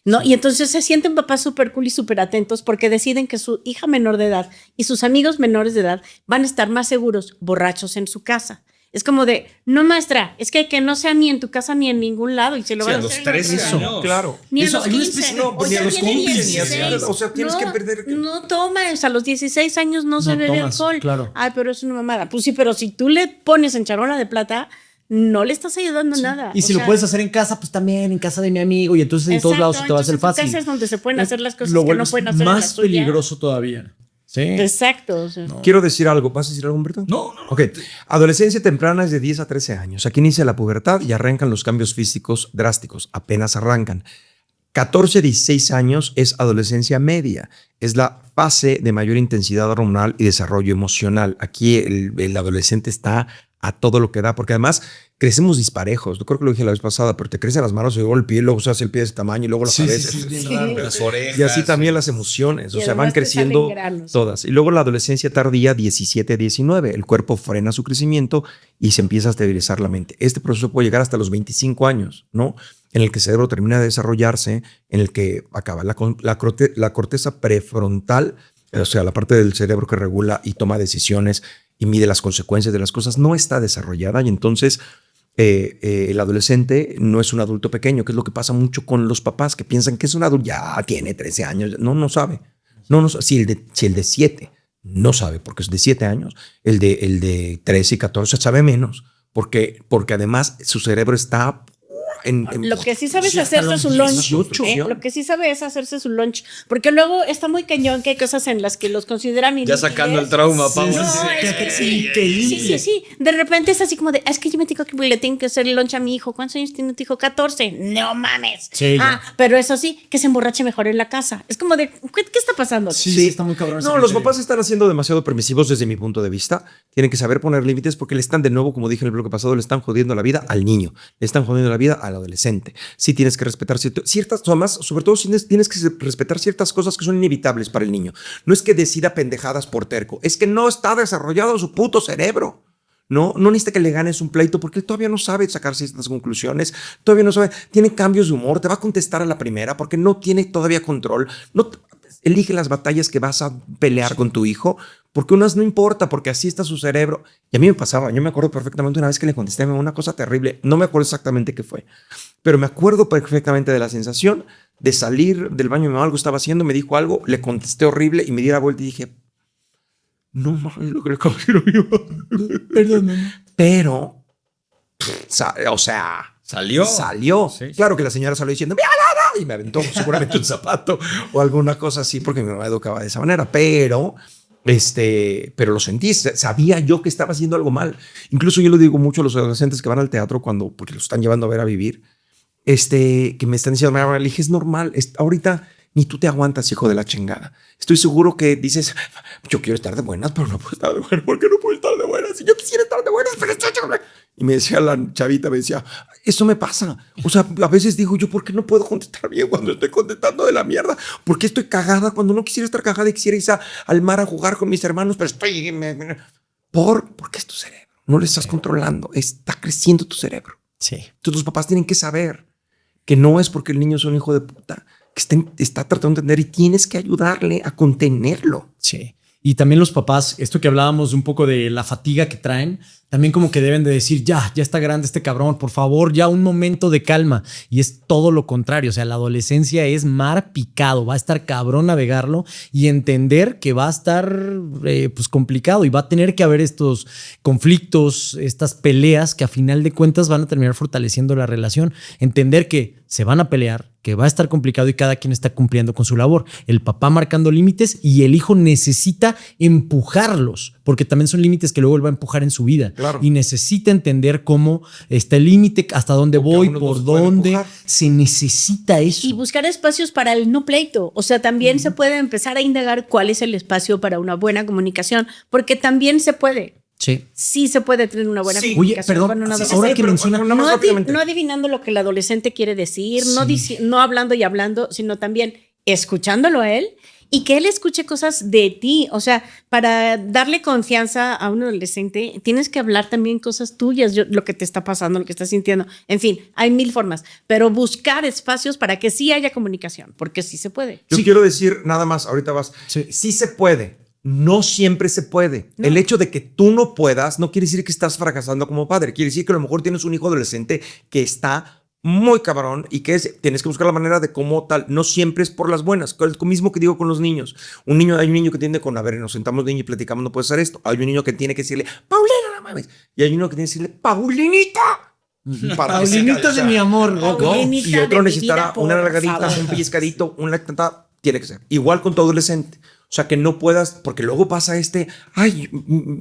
¿No? Y entonces se sienten papás súper cool y súper atentos porque deciden que su hija menor de edad y sus amigos menores de edad van a estar más seguros borrachos en su casa. Es como de, no maestra, es que no sea ni en tu casa ni en ningún lado y se lo Sí, van a a los hacer. 13 en la años. Claro. Ni a Eso, los hay una 15, especie- no, pues o ni a ya los tiene 15, ni a 16. o sea, tienes que perder- No tomas, a los 16 años no se bebe tomas, alcohol. claro. Ay, pero es una mamada. Pues sí, pero si tú le pones en charola de plata, no le estás ayudando nada. Y si O lo sea, puedes hacer en casa, pues también en casa de mi amigo. Y entonces en todos exacto, lados se te va a hacer entonces fácil. en tu casa es donde se pueden hacer las cosas Lo que no vuelves pueden hacer en la más tuya. peligroso todavía. Sí. Exacto. O sea. Quiero decir algo. ¿Vas a decir algo, Humberto? No. Ok. Adolescencia temprana es de 10 a 13 años. Aquí inicia la pubertad y arrancan los cambios físicos drásticos. Apenas arrancan. 14 a 16 años es adolescencia media. Es la fase de mayor intensidad hormonal y desarrollo emocional. Aquí el adolescente está a todo lo que da, porque además crecemos disparejos. Yo creo que lo dije la vez pasada, pero te crecen las manos y luego el pie, luego se hace el pie de ese tamaño y luego la cabeza. Las orejas. Y así también las emociones, o Y sea, además van te creciendo salen granos. todas. Y luego la adolescencia tardía, 17 a 19, el cuerpo frena su crecimiento y se empieza a estabilizar la mente. Este proceso puede llegar hasta los 25 años, ¿no? En el que el cerebro termina de desarrollarse, en el que acaba la corteza prefrontal, o sea, la parte del cerebro que regula y toma decisiones y mide las consecuencias de las cosas, no está desarrollada y entonces el adolescente no es un adulto pequeño, que es lo que pasa mucho con los papás que piensan que es un adulto, ya tiene 13 años, no sabe. No, si el de 7 no sabe, porque es de 7 años, el de 13 y 14 sabe menos, porque además su cerebro está Lo que sí sabes sí, hasta hacerse los su lunch. 18. Lo que sí sabe es hacerse su lunch. Porque luego está muy cañón que hay cosas en las que los consideran Ya inútiles. sacando el trauma, Pau. No, es que sí. De repente es así como de, es que yo me tengo que le tengo que hacer el lunch a mi hijo. ¿Cuántos años tiene tu hijo? 14. No mames. Sí, pero eso sí, que se emborrache mejor en la casa. Es como de, ¿qué está pasando? Sí, está muy cabrón. No, los papás están haciendo demasiado permisivos desde mi punto de vista. Tienen que saber poner límites porque le están de nuevo, como dije en el bloque pasado, le están jodiendo la vida al niño. Le están jodiendo la vida al adolescente. Sí tienes que respetar ciertas, además, sobre todo tienes que respetar ciertas cosas que son inevitables para el niño. No es que decida pendejadas por terco, es que no está desarrollado su puto cerebro. No necesita que le ganes un pleito porque él todavía no sabe sacar ciertas conclusiones, todavía no sabe, tiene cambios de humor, te va a contestar a la primera porque no tiene todavía control. No, elige las batallas que vas a pelear con tu hijo, porque unas no importa, porque así está su cerebro. Y a mí me pasaba, yo me acuerdo perfectamente una vez que le contesté a una cosa terrible, no me acuerdo exactamente qué fue, pero me acuerdo perfectamente de la sensación de salir del baño, mi mamá algo estaba haciendo, me dijo algo, le contesté horrible y me di la vuelta y dije, no mames lo que le acabo de decir a mi mamá. Perdón, mamá. Pero, o sea... ¿Salió? Sí. Claro que la señora salió diciendo ¡mira! Y me aventó seguramente un zapato o alguna cosa así porque mi mamá educaba de esa manera, pero lo sentí, sabía yo que estaba haciendo algo mal. Incluso yo lo digo mucho a los adolescentes que van al teatro porque los están llevando a ver a vivir, que me están diciendo, le dije, es normal, ahorita ni tú te aguantas, hijo de la chingada. Estoy seguro que dices, yo quiero estar de buenas, pero no puedo estar de buenas. ¿Por qué no puedo estar de buenas? Si yo quisiera estar de buenas, pero estoy... Y me decía la chavita, me decía, eso me pasa. O sea, a veces digo yo, ¿por qué no puedo contestar bien cuando estoy contestando de la mierda? ¿Por qué estoy cagada cuando no quisiera estar cagada y quisiera ir al mar a jugar con mis hermanos? Pero estoy... Porque es tu cerebro. No lo estás controlando. Está creciendo tu cerebro. Sí. Entonces los papás tienen que saber que no es porque el niño es un hijo de puta, que está tratando de entender y tienes que ayudarle a contenerlo. Sí. Y también los papás, esto que hablábamos un poco de la fatiga que traen, también como que deben de decir, ya está grande este cabrón, por favor, ya un momento de calma. Y es todo lo contrario, o sea, la adolescencia es mar picado, va a estar cabrón navegarlo y entender que va a estar pues complicado y va a tener que haber estos conflictos, estas peleas que a final de cuentas van a terminar fortaleciendo la relación. Entender que se van a pelear, que va a estar complicado y cada quien está cumpliendo con su labor. El papá marcando límites y el hijo necesita empujarlos, porque también son límites que luego él va a empujar en su vida. Claro. Y necesita entender cómo está el límite, hasta dónde voy, por dónde. Se necesita eso. Y buscar espacios para el no pleito. O sea, también se puede empezar a indagar cuál es el espacio para una buena comunicación, porque también se puede. Sí. Sí se puede tener una buena comunicación. Oye, perdón, con una ahora que menciona... no adivinando lo que el adolescente quiere decir, no hablando y hablando, sino también escuchándolo a él y que él escuche cosas de ti. O sea, para darle confianza a un adolescente, tienes que hablar también cosas tuyas, lo que te está pasando, lo que estás sintiendo. En fin, hay mil formas, pero buscar espacios para que sí haya comunicación, porque sí se puede. Yo quiero decir nada más, ahorita vas. Sí se puede. No siempre se puede. No. El hecho de que tú no puedas no quiere decir que estás fracasando como padre. Quiere decir que a lo mejor tienes un hijo adolescente que está muy cabrón y que tienes que buscar la manera de cómo tal. No siempre es por las buenas. Es lo mismo que digo con los niños. Hay un niño que tiene con, a ver, nos sentamos de niño y platicamos, no puedes hacer esto. Hay un niño que tiene que decirle, Paulina, no mames. Y hay uno que tiene que decirle, Paulinita. Paulinita de mi amor. Y otro necesitará una nalgadita, un pellizcadito, una tanta. Tiene que ser. Igual con tu adolescente. O sea, que no puedas, porque luego pasa ay,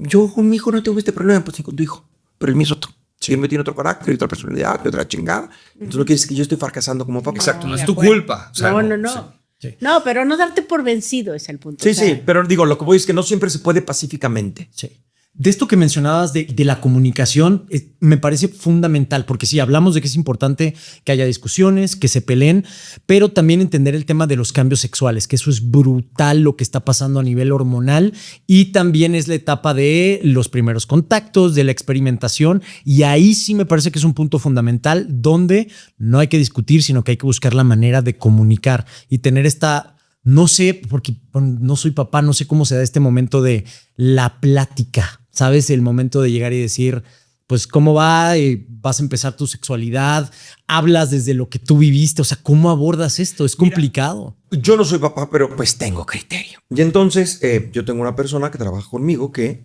yo con mi hijo no tengo este problema, pues sí con tu hijo, pero el mío es otro. Sí. Y él me tiene otro carácter y otra personalidad y otra chingada. Entonces no quiere decir que yo estoy fracasando como papá. Exacto, no es tu culpa. O sea, no. Sí. No, pero no darte por vencido es el punto. Sí, sí, pero digo, lo que voy es que no siempre se puede pacíficamente. Sí. De esto que mencionabas de la comunicación, me parece fundamental, porque sí, hablamos de que es importante que haya discusiones, que se peleen, pero también entender el tema de los cambios sexuales, que eso es brutal lo que está pasando a nivel hormonal y también es la etapa de los primeros contactos, de la experimentación, y ahí sí me parece que es un punto fundamental donde no hay que discutir, sino que hay que buscar la manera de comunicar y tener esta... No sé, porque no soy papá, no sé cómo se da este momento de la plática, ¿sabes? El momento de llegar y decir, pues, ¿cómo va? Vas a empezar tu sexualidad, hablas desde lo que tú viviste, o sea, ¿cómo abordas esto? Es complicado. Mira, yo no soy papá, pero pues tengo criterio. Y entonces yo tengo una persona que trabaja conmigo que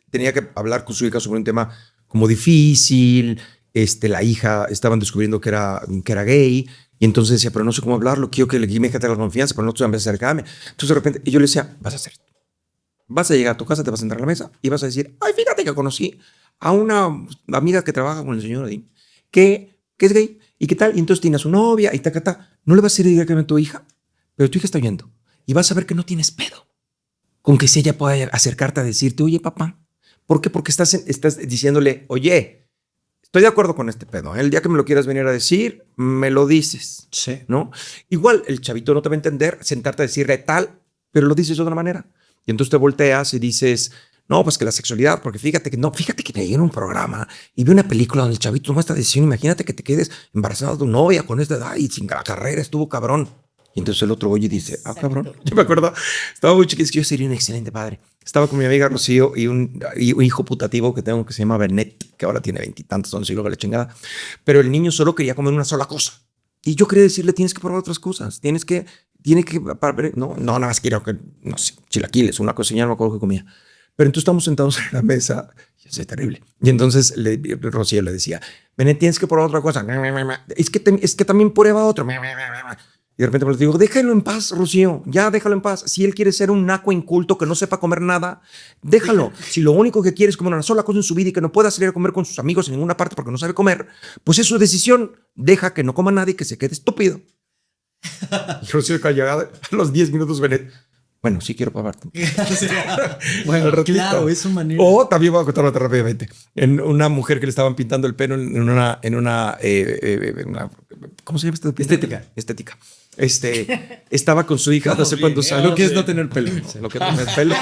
tenía que hablar con su hija sobre un tema como difícil, la hija, estaban descubriendo que era gay, y entonces decía, pero no sé cómo hablarlo, quiero que mi hija tenga la confianza, pero no estoy a acercarme. Entonces de repente, y yo le decía, vas a hacer esto. Vas a llegar a tu casa, te vas a sentar a la mesa y vas a decir, ay, fíjate que conocí a una amiga que trabaja con el señor Odín, que es gay, y qué tal, y entonces tiene a su novia, y ta. No le vas a decir directamente a tu hija, pero tu hija está oyendo, y vas a ver que no tienes pedo con que si ella pueda acercarte a decirte, oye, papá, ¿por qué? Porque estás diciéndole, oye, estoy de acuerdo con este pedo, ¿eh? El día que me lo quieras venir a decir, me lo dices, Sí. ¿no? Igual el chavito no te va a entender, sentarte a decirle tal, pero lo dices de otra manera. Y entonces te volteas y dices, no, pues que la sexualidad, porque fíjate que me dieron un programa y vi una película donde el chavito toma esta decisión, imagínate que te quedes embarazada de tu novia con esta edad y sin la carrera, estuvo cabrón. Y entonces el otro oye y dice, cabrón. Yo me acuerdo, estaba muy chiquito, yo sería un excelente padre. Estaba con mi amiga Rocío y un hijo putativo que tengo que se llama Bernet, que ahora tiene 20 y tantos, 11 y luego la chingada. Pero el niño solo quería comer una sola cosa. Y yo quería decirle, tienes que probar otras cosas, tiene que, no, nada más quiero que, no sé, chilaquiles, una cosa, ya no me acuerdo qué comía. Pero entonces estamos sentados en la mesa, y es terrible. Y entonces Rocío le decía, Benet, tienes que probar otra cosa. Es que también prueba otro. Y de repente me digo, déjalo en paz, Rocío, ya déjalo en paz. Si él quiere ser un naco inculto que no sepa comer nada, déjalo. Si lo único que quiere es comer una sola cosa en su vida y que no pueda salir a comer con sus amigos en ninguna parte porque no sabe comer, pues es su decisión. Deja que no coma nada y que se quede estúpido. Y Rocío callada, a los 10 minutos, Benet, bueno, sí quiero pagarte. Bueno, ratito. claro, es su manera. O también voy a contar otra rápidamente. En una mujer que le estaban pintando el pelo en una ¿cómo se llama esta? Estética. Estaba con su hija, no sé cuántos años. Lo que es no tener pelo. Lo que es pelo.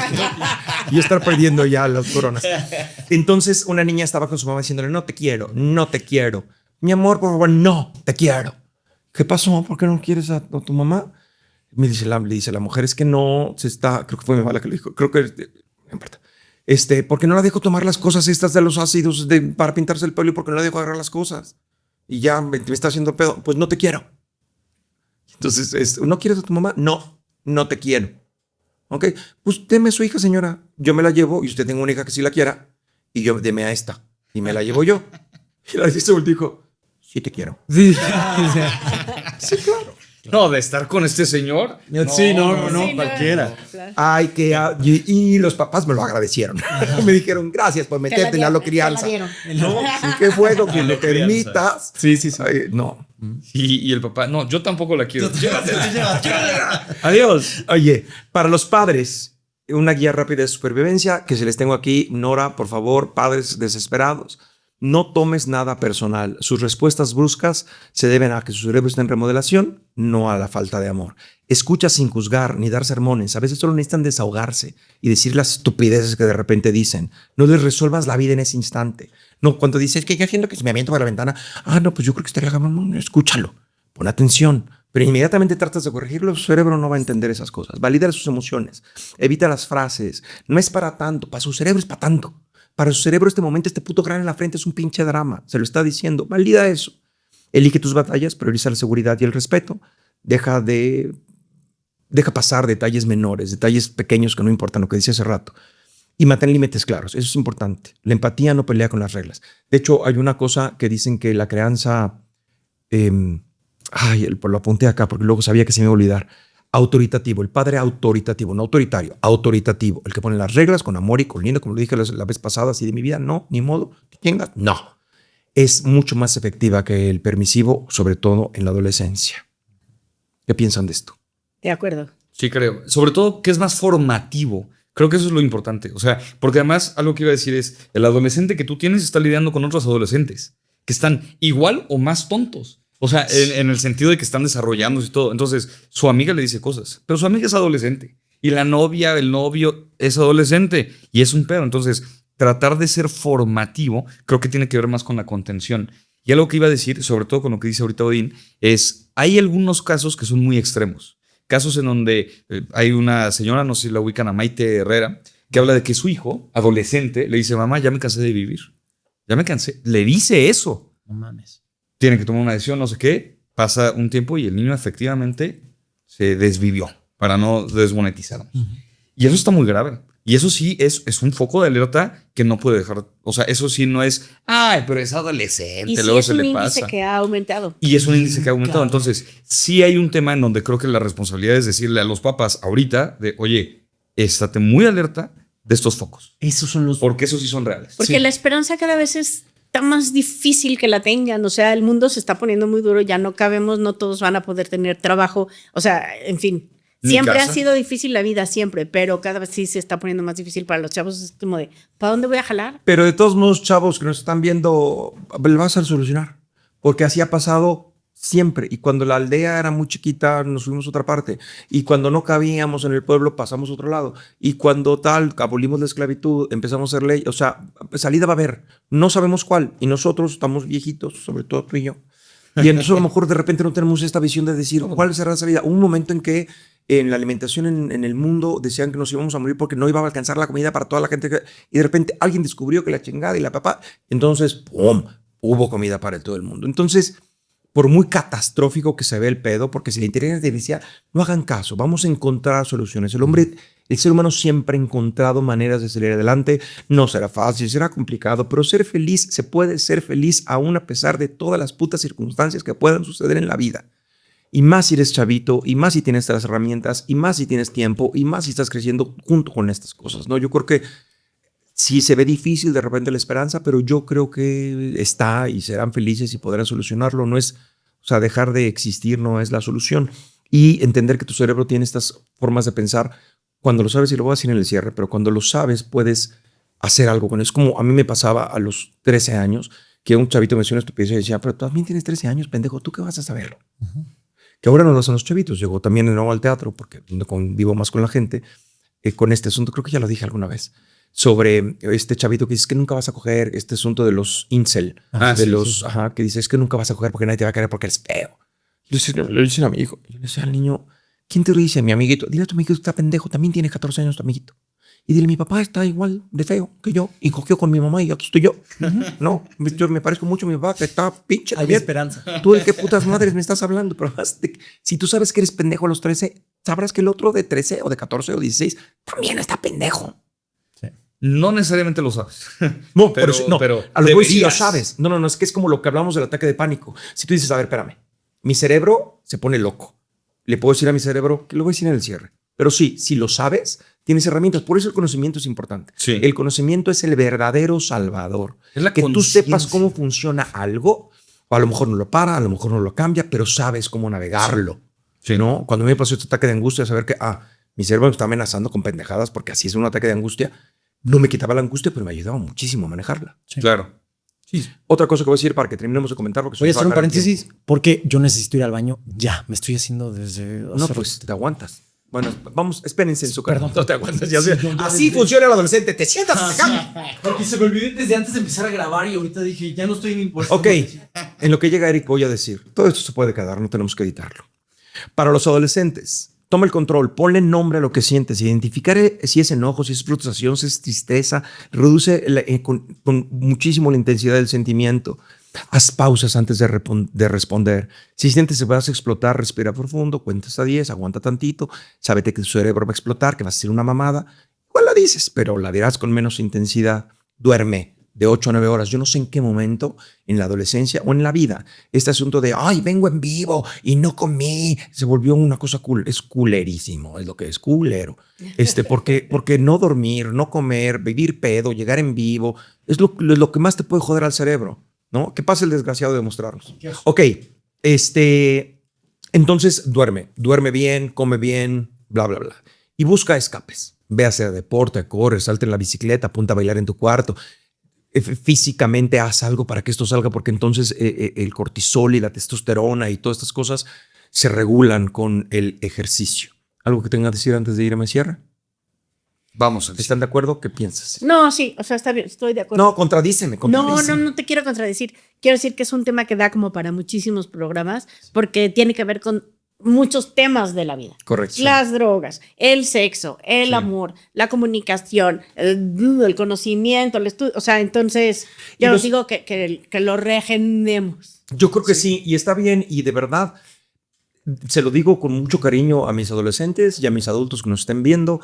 Y estar perdiendo ya las coronas. Entonces una niña estaba con su mamá diciéndole, no te quiero. Mi amor, por favor, no te quiero. ¿Qué pasó? ¿Por qué no quieres a tu mamá? Le dice la mujer, es que no se está, creo que fue mi mamá la que lo dijo, creo que no importa. ¿Por qué no la dejo tomar las cosas estas de los ácidos para pintarse el pelo y por qué no la dejo agarrar las cosas? Y ya me está haciendo pedo, pues no te quiero. Entonces, ¿no quieres a tu mamá? No te quiero. Ok, pues deme a su hija, señora. Yo me la llevo y usted tenga una hija que sí la quiera y yo deme a esta y me la llevo yo. Y la dijo, sí te quiero. Sí, Sí, claro. No, de estar con este señor. sí, no, cualquiera. Ay, y los papás me lo agradecieron. Me dijeron, gracias por meterte en la crianza. No, qué bueno que lo permitas. Sí. Ay, no. Y el papá, no, yo tampoco la quiero. Adiós. Oye, para los padres, una guía rápida de supervivencia que se les tengo aquí. Nora, por favor, padres desesperados, no tomes nada personal. Sus respuestas bruscas se deben a que su cerebro está en remodelación, no a la falta de amor. Escucha sin juzgar ni dar sermones. A veces solo necesitan desahogarse y decir las estupideces que de repente dicen. No les resuelvas la vida en ese instante. No, cuando dices que yo siento que se me aviento por la ventana. No, pues yo creo que estaría... Escúchalo, pon atención. Pero inmediatamente tratas de corregirlo, su cerebro no va a entender esas cosas. Valida sus emociones. Evita las frases. No es para tanto. Para su cerebro es para tanto. Para su cerebro este momento, este puto cráneo en la frente es un pinche drama. Se lo está diciendo. Valida eso. Elige tus batallas, prioriza la seguridad y el respeto. Deja pasar detalles menores, detalles pequeños que no importan, lo que decía hace rato. Y mantén límites claros. Eso es importante. La empatía no pelea con las reglas. De hecho, hay una cosa que dicen que la crianza... lo apunté acá porque luego sabía que se me iba a olvidar. Autoritativo, el padre autoritativo, no autoritario, autoritativo, el que pone las reglas con amor y con lindo, como lo dije la vez pasada, así de mi vida, no, ni modo, no. Es mucho más efectiva que el permisivo, sobre todo en la adolescencia. ¿Qué piensan de esto? De acuerdo. Sí, creo. Sobre todo que es más formativo. Creo que eso es lo importante. O sea, porque además algo que iba a decir es, el adolescente que tú tienes está lidiando con otros adolescentes que están igual o más tontos. O sea, en el sentido de que están desarrollándose y todo. Entonces, su amiga le dice cosas, pero su amiga es adolescente. Y la novia, el novio es adolescente y es un pedo. Entonces, tratar de ser formativo creo que tiene que ver más con la contención. Y algo que iba a decir, sobre todo con lo que dice ahorita Odín, es, hay algunos casos que son muy extremos. Casos en donde hay una señora, no sé si la ubican, a Maite Herrera, que habla de que su hijo, adolescente, le dice, mamá, ya me cansé de vivir. Ya me cansé. Le dice eso. No mames. Tiene que tomar una decisión, no sé qué, pasa un tiempo y el niño efectivamente se desvivió para no desmonetizarnos. Y eso está muy grave. Y eso sí es un foco de alerta que no puede dejar. O sea, eso sí no es, ay, pero es adolescente, Y sí luego es se un le índice pasa. que ha aumentado. Y es un índice que ha aumentado. Claro. Entonces, sí hay un tema en donde creo que la responsabilidad es decirle a los papás ahorita de, oye, estate muy alerta de estos focos. Esos son los... Porque esos sí son reales. Porque Sí. la esperanza cada vez está más difícil que la tengan. O sea, el mundo se está poniendo muy duro, ya no cabemos, no todos van a poder tener trabajo. O sea, en fin, Ni siempre casa. ha sido difícil la vida, siempre, pero cada vez sí se está poniendo más difícil para los chavos. Es como de, ¿para dónde voy a jalar? Pero de todos modos, chavos que nos están viendo, lo vas a solucionar. Porque así ha pasado siempre. Y cuando la aldea era muy chiquita, nos fuimos a otra parte. Y cuando no cabíamos en el pueblo, pasamos a otro lado. Y cuando abolimos la esclavitud, empezamos a hacer ley. O sea, salida va a haber. No sabemos cuál. Y nosotros estamos viejitos, sobre todo tú y yo. Y entonces a lo mejor de repente no tenemos esta visión de decir cuál será la salida. Hubo un momento en que en la alimentación en el mundo decían que nos íbamos a morir porque no iba a alcanzar la comida para toda la gente. Y de repente alguien descubrió que la chingada y la papá. Entonces, ¡pum! Hubo comida para todo el mundo. Entonces, por muy catastrófico que se ve el pedo, porque si la inteligencia artificial, no hagan caso, vamos a encontrar soluciones. El ser humano siempre ha encontrado maneras de salir adelante. No será fácil, será complicado, pero ser feliz, se puede ser feliz aún a pesar de todas las putas circunstancias que puedan suceder en la vida. Y más si eres chavito, y más si tienes las herramientas, y más si tienes tiempo, y más si estás creciendo junto con estas cosas, ¿no? Yo creo que sí se ve difícil de repente la esperanza, pero yo creo que está y serán felices y podrán solucionarlo. No es, o sea, dejar de existir no es la solución. Y entender que tu cerebro tiene estas formas de pensar. Cuando lo sabes, y lo voy a decir en el cierre, pero cuando lo sabes puedes hacer algo con eso. Es como a mí me pasaba a los 13 años, que un chavito me decía una estupidez y decía, pero tú también tienes 13 años, pendejo, ¿tú qué vas a saberlo? Que ahora no lo hacen los chavitos. Llegó también de nuevo al teatro, porque vivo más con la gente, con este asunto, creo que ya lo dije alguna vez, sobre este chavito que dice que nunca vas a coger, este asunto de los incel, que dice es que nunca vas a coger porque nadie te va a querer porque eres feo. Y le dicen a mi hijo, y le decía al niño, ¿quién te lo dice? Mi amiguito. Dile a tu amiguito que está pendejo, también tiene 14 años tu amiguito. Y dile, mi papá está igual de feo que yo y cogió con mi mamá y aquí estoy yo. No, yo me parezco mucho a mi papá que está pinche. Hay esperanza. ¿Tú de qué putas madres me estás hablando? Pero si tú sabes que eres pendejo a los 13, sabrás que el otro de 13 o de 14 o 16 también está pendejo. No necesariamente lo sabes. No, pero, no, pero a lo mejor sí lo deberías. sabes. No, es que es como lo que hablamos del ataque de pánico. Si tú dices, a ver, espérame, mi cerebro se pone loco. Le puedo decir a mi cerebro, que lo voy a decir en el cierre. Pero sí, si lo sabes, tienes herramientas. Por eso el conocimiento es importante. Sí. El conocimiento es el verdadero salvador. Es la que tú sepas conciencia. cómo funciona algo, o a lo mejor no lo para, a lo mejor no lo cambia, pero sabes cómo navegarlo. Sí. ¿No? Cuando me pasó este ataque de angustia, saber que, mi cerebro me está amenazando con pendejadas, porque así es un ataque de angustia, no me quitaba la angustia, pero me ayudaba muchísimo a manejarla. Claro. Sí. Otra cosa que voy a decir para que terminemos de comentar. Porque se Voy a nos va hacer un acabar el paréntesis tiempo. porque yo necesito ir al baño ya. Me estoy haciendo desde... No, pues te aguantas. Bueno, vamos, espérense en su cara. Perdón. No te aguantas. Ya Sí, sé. yo Así desde- funciona el adolescente. Te sientas, te cagas. Porque se me olvidó desde antes de empezar a grabar y ahorita dije, ya no estoy ni por... Ok, en lo que llega Eric voy a decir, todo esto se puede quedar, no tenemos que editarlo. Para los adolescentes, toma el control, ponle nombre a lo que sientes, identificar si es enojo, si es frustración, si es tristeza, reduce con muchísimo la intensidad del sentimiento. Haz pausas antes de responder. Si sientes que vas a explotar, respira profundo, cuenta hasta 10, aguanta tantito, sábete que tu cerebro va a explotar, que vas a hacer una mamada. Igual la dices, pero la dirás con menos intensidad. Duerme de 8 a 9 horas. Yo no sé en qué momento, en la adolescencia o en la vida, este asunto de, ay, vengo en vivo y no comí, se volvió una cosa cool. Es culerísimo, es lo que es culero. Porque no dormir, no comer, vivir pedo, llegar en vivo, es lo que más te puede joder al cerebro, ¿no? ¿Qué pasa el desgraciado de mostrarnos? Ok, entonces duerme bien, come bien, bla, bla, bla. Y busca escapes. Ve a hacer deporte, corre, salte en la bicicleta, apunta a bailar en tu cuarto. Físicamente haz algo para que esto salga, porque entonces el cortisol y la testosterona y todas estas cosas se regulan con el ejercicio. ¿Algo que tenga que decir antes de irme a cierre? Vamos. Alicia. ¿Están de acuerdo? ¿Qué piensas? No, sí, o sea, está bien, estoy de acuerdo. No, contradíceme. No te quiero contradecir. Quiero decir que es un tema que da como para muchísimos programas porque tiene que ver con muchos temas de la vida. Correcto. Las drogas, el sexo, el amor, la comunicación, el conocimiento, el estudio. O sea, entonces Y yo los- digo que lo reagendemos. Yo creo que sí, y está bien, y de verdad, se lo digo con mucho cariño a mis adolescentes y a mis adultos que nos estén viendo.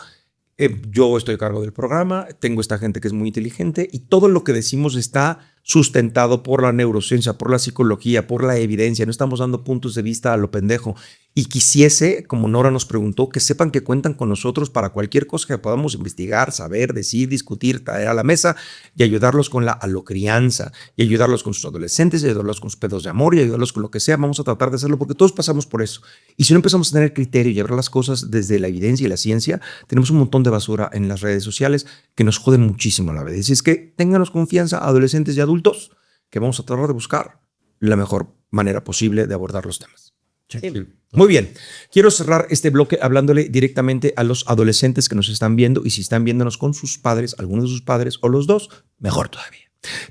Yo estoy a cargo del programa, tengo esta gente que es muy inteligente y todo lo que decimos está sustentado por la neurociencia, por la psicología, por la evidencia. No estamos dando puntos de vista a lo pendejo. Y quisiese, como Nora nos preguntó, que sepan que cuentan con nosotros para cualquier cosa que podamos investigar, saber, decir, discutir, traer a la mesa y ayudarlos con la alocrianza, y ayudarlos con sus adolescentes, y ayudarlos con sus pedos de amor, y ayudarlos con lo que sea. Vamos a tratar de hacerlo porque todos pasamos por eso. Y si no empezamos a tener criterio y a ver las cosas desde la evidencia y la ciencia, tenemos un montón de basura en las redes sociales que nos joden muchísimo a la vez. Así es que ténganos confianza, adolescentes y adultos, que vamos a tratar de buscar la mejor manera posible de abordar los temas. Sí. Muy bien, quiero cerrar este bloque hablándole directamente a los adolescentes que nos están viendo, y si están viéndonos con sus padres, algunos de sus padres o los dos, mejor todavía.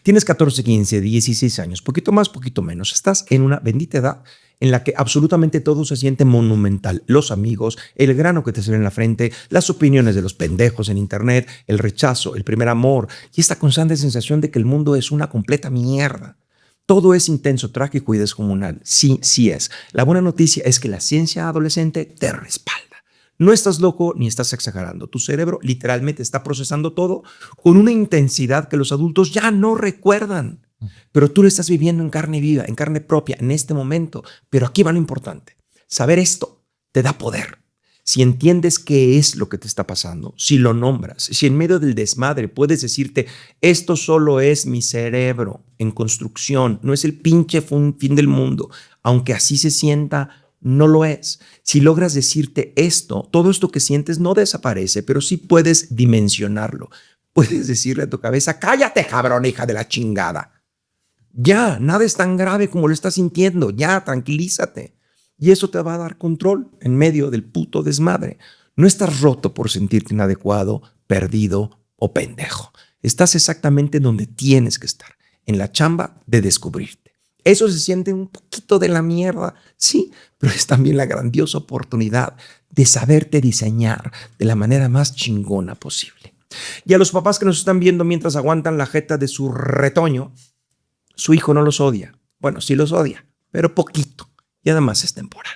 Tienes 14, 15, 16 años, poquito más, poquito menos. Estás en una bendita edad en la que absolutamente todo se siente monumental. Los amigos, el grano que te sale en la frente, las opiniones de los pendejos en internet, el rechazo, el primer amor y esta constante sensación de que el mundo es una completa mierda. Todo es intenso, trágico y descomunal. Sí, sí es. La buena noticia es que la ciencia adolescente te respalda. No estás loco ni estás exagerando. Tu cerebro literalmente está procesando todo con una intensidad que los adultos ya no recuerdan. Pero tú lo estás viviendo en carne viva, en carne propia, en este momento. Pero aquí va lo importante. Saber esto te da poder. Si entiendes qué es lo que te está pasando, si lo nombras, si en medio del desmadre puedes decirte, esto solo es mi cerebro en construcción, no es el pinche fin del mundo, aunque así se sienta, no lo es. Si logras decirte esto, todo esto que sientes no desaparece, pero sí puedes dimensionarlo. Puedes decirle a tu cabeza, cállate, cabrón, hija de la chingada. Ya, nada es tan grave como lo estás sintiendo, ya, tranquilízate. Y eso te va a dar control en medio del puto desmadre. No estás roto por sentirte inadecuado, perdido o pendejo. Estás exactamente donde tienes que estar, en la chamba de descubrirte. Eso se siente un poquito de la mierda, sí, pero es también la grandiosa oportunidad de saberte diseñar de la manera más chingona posible. Y a los papás que nos están viendo mientras aguantan la jeta de su retoño, su hijo no los odia. Bueno, sí los odia, pero poquito. Y además es temporal.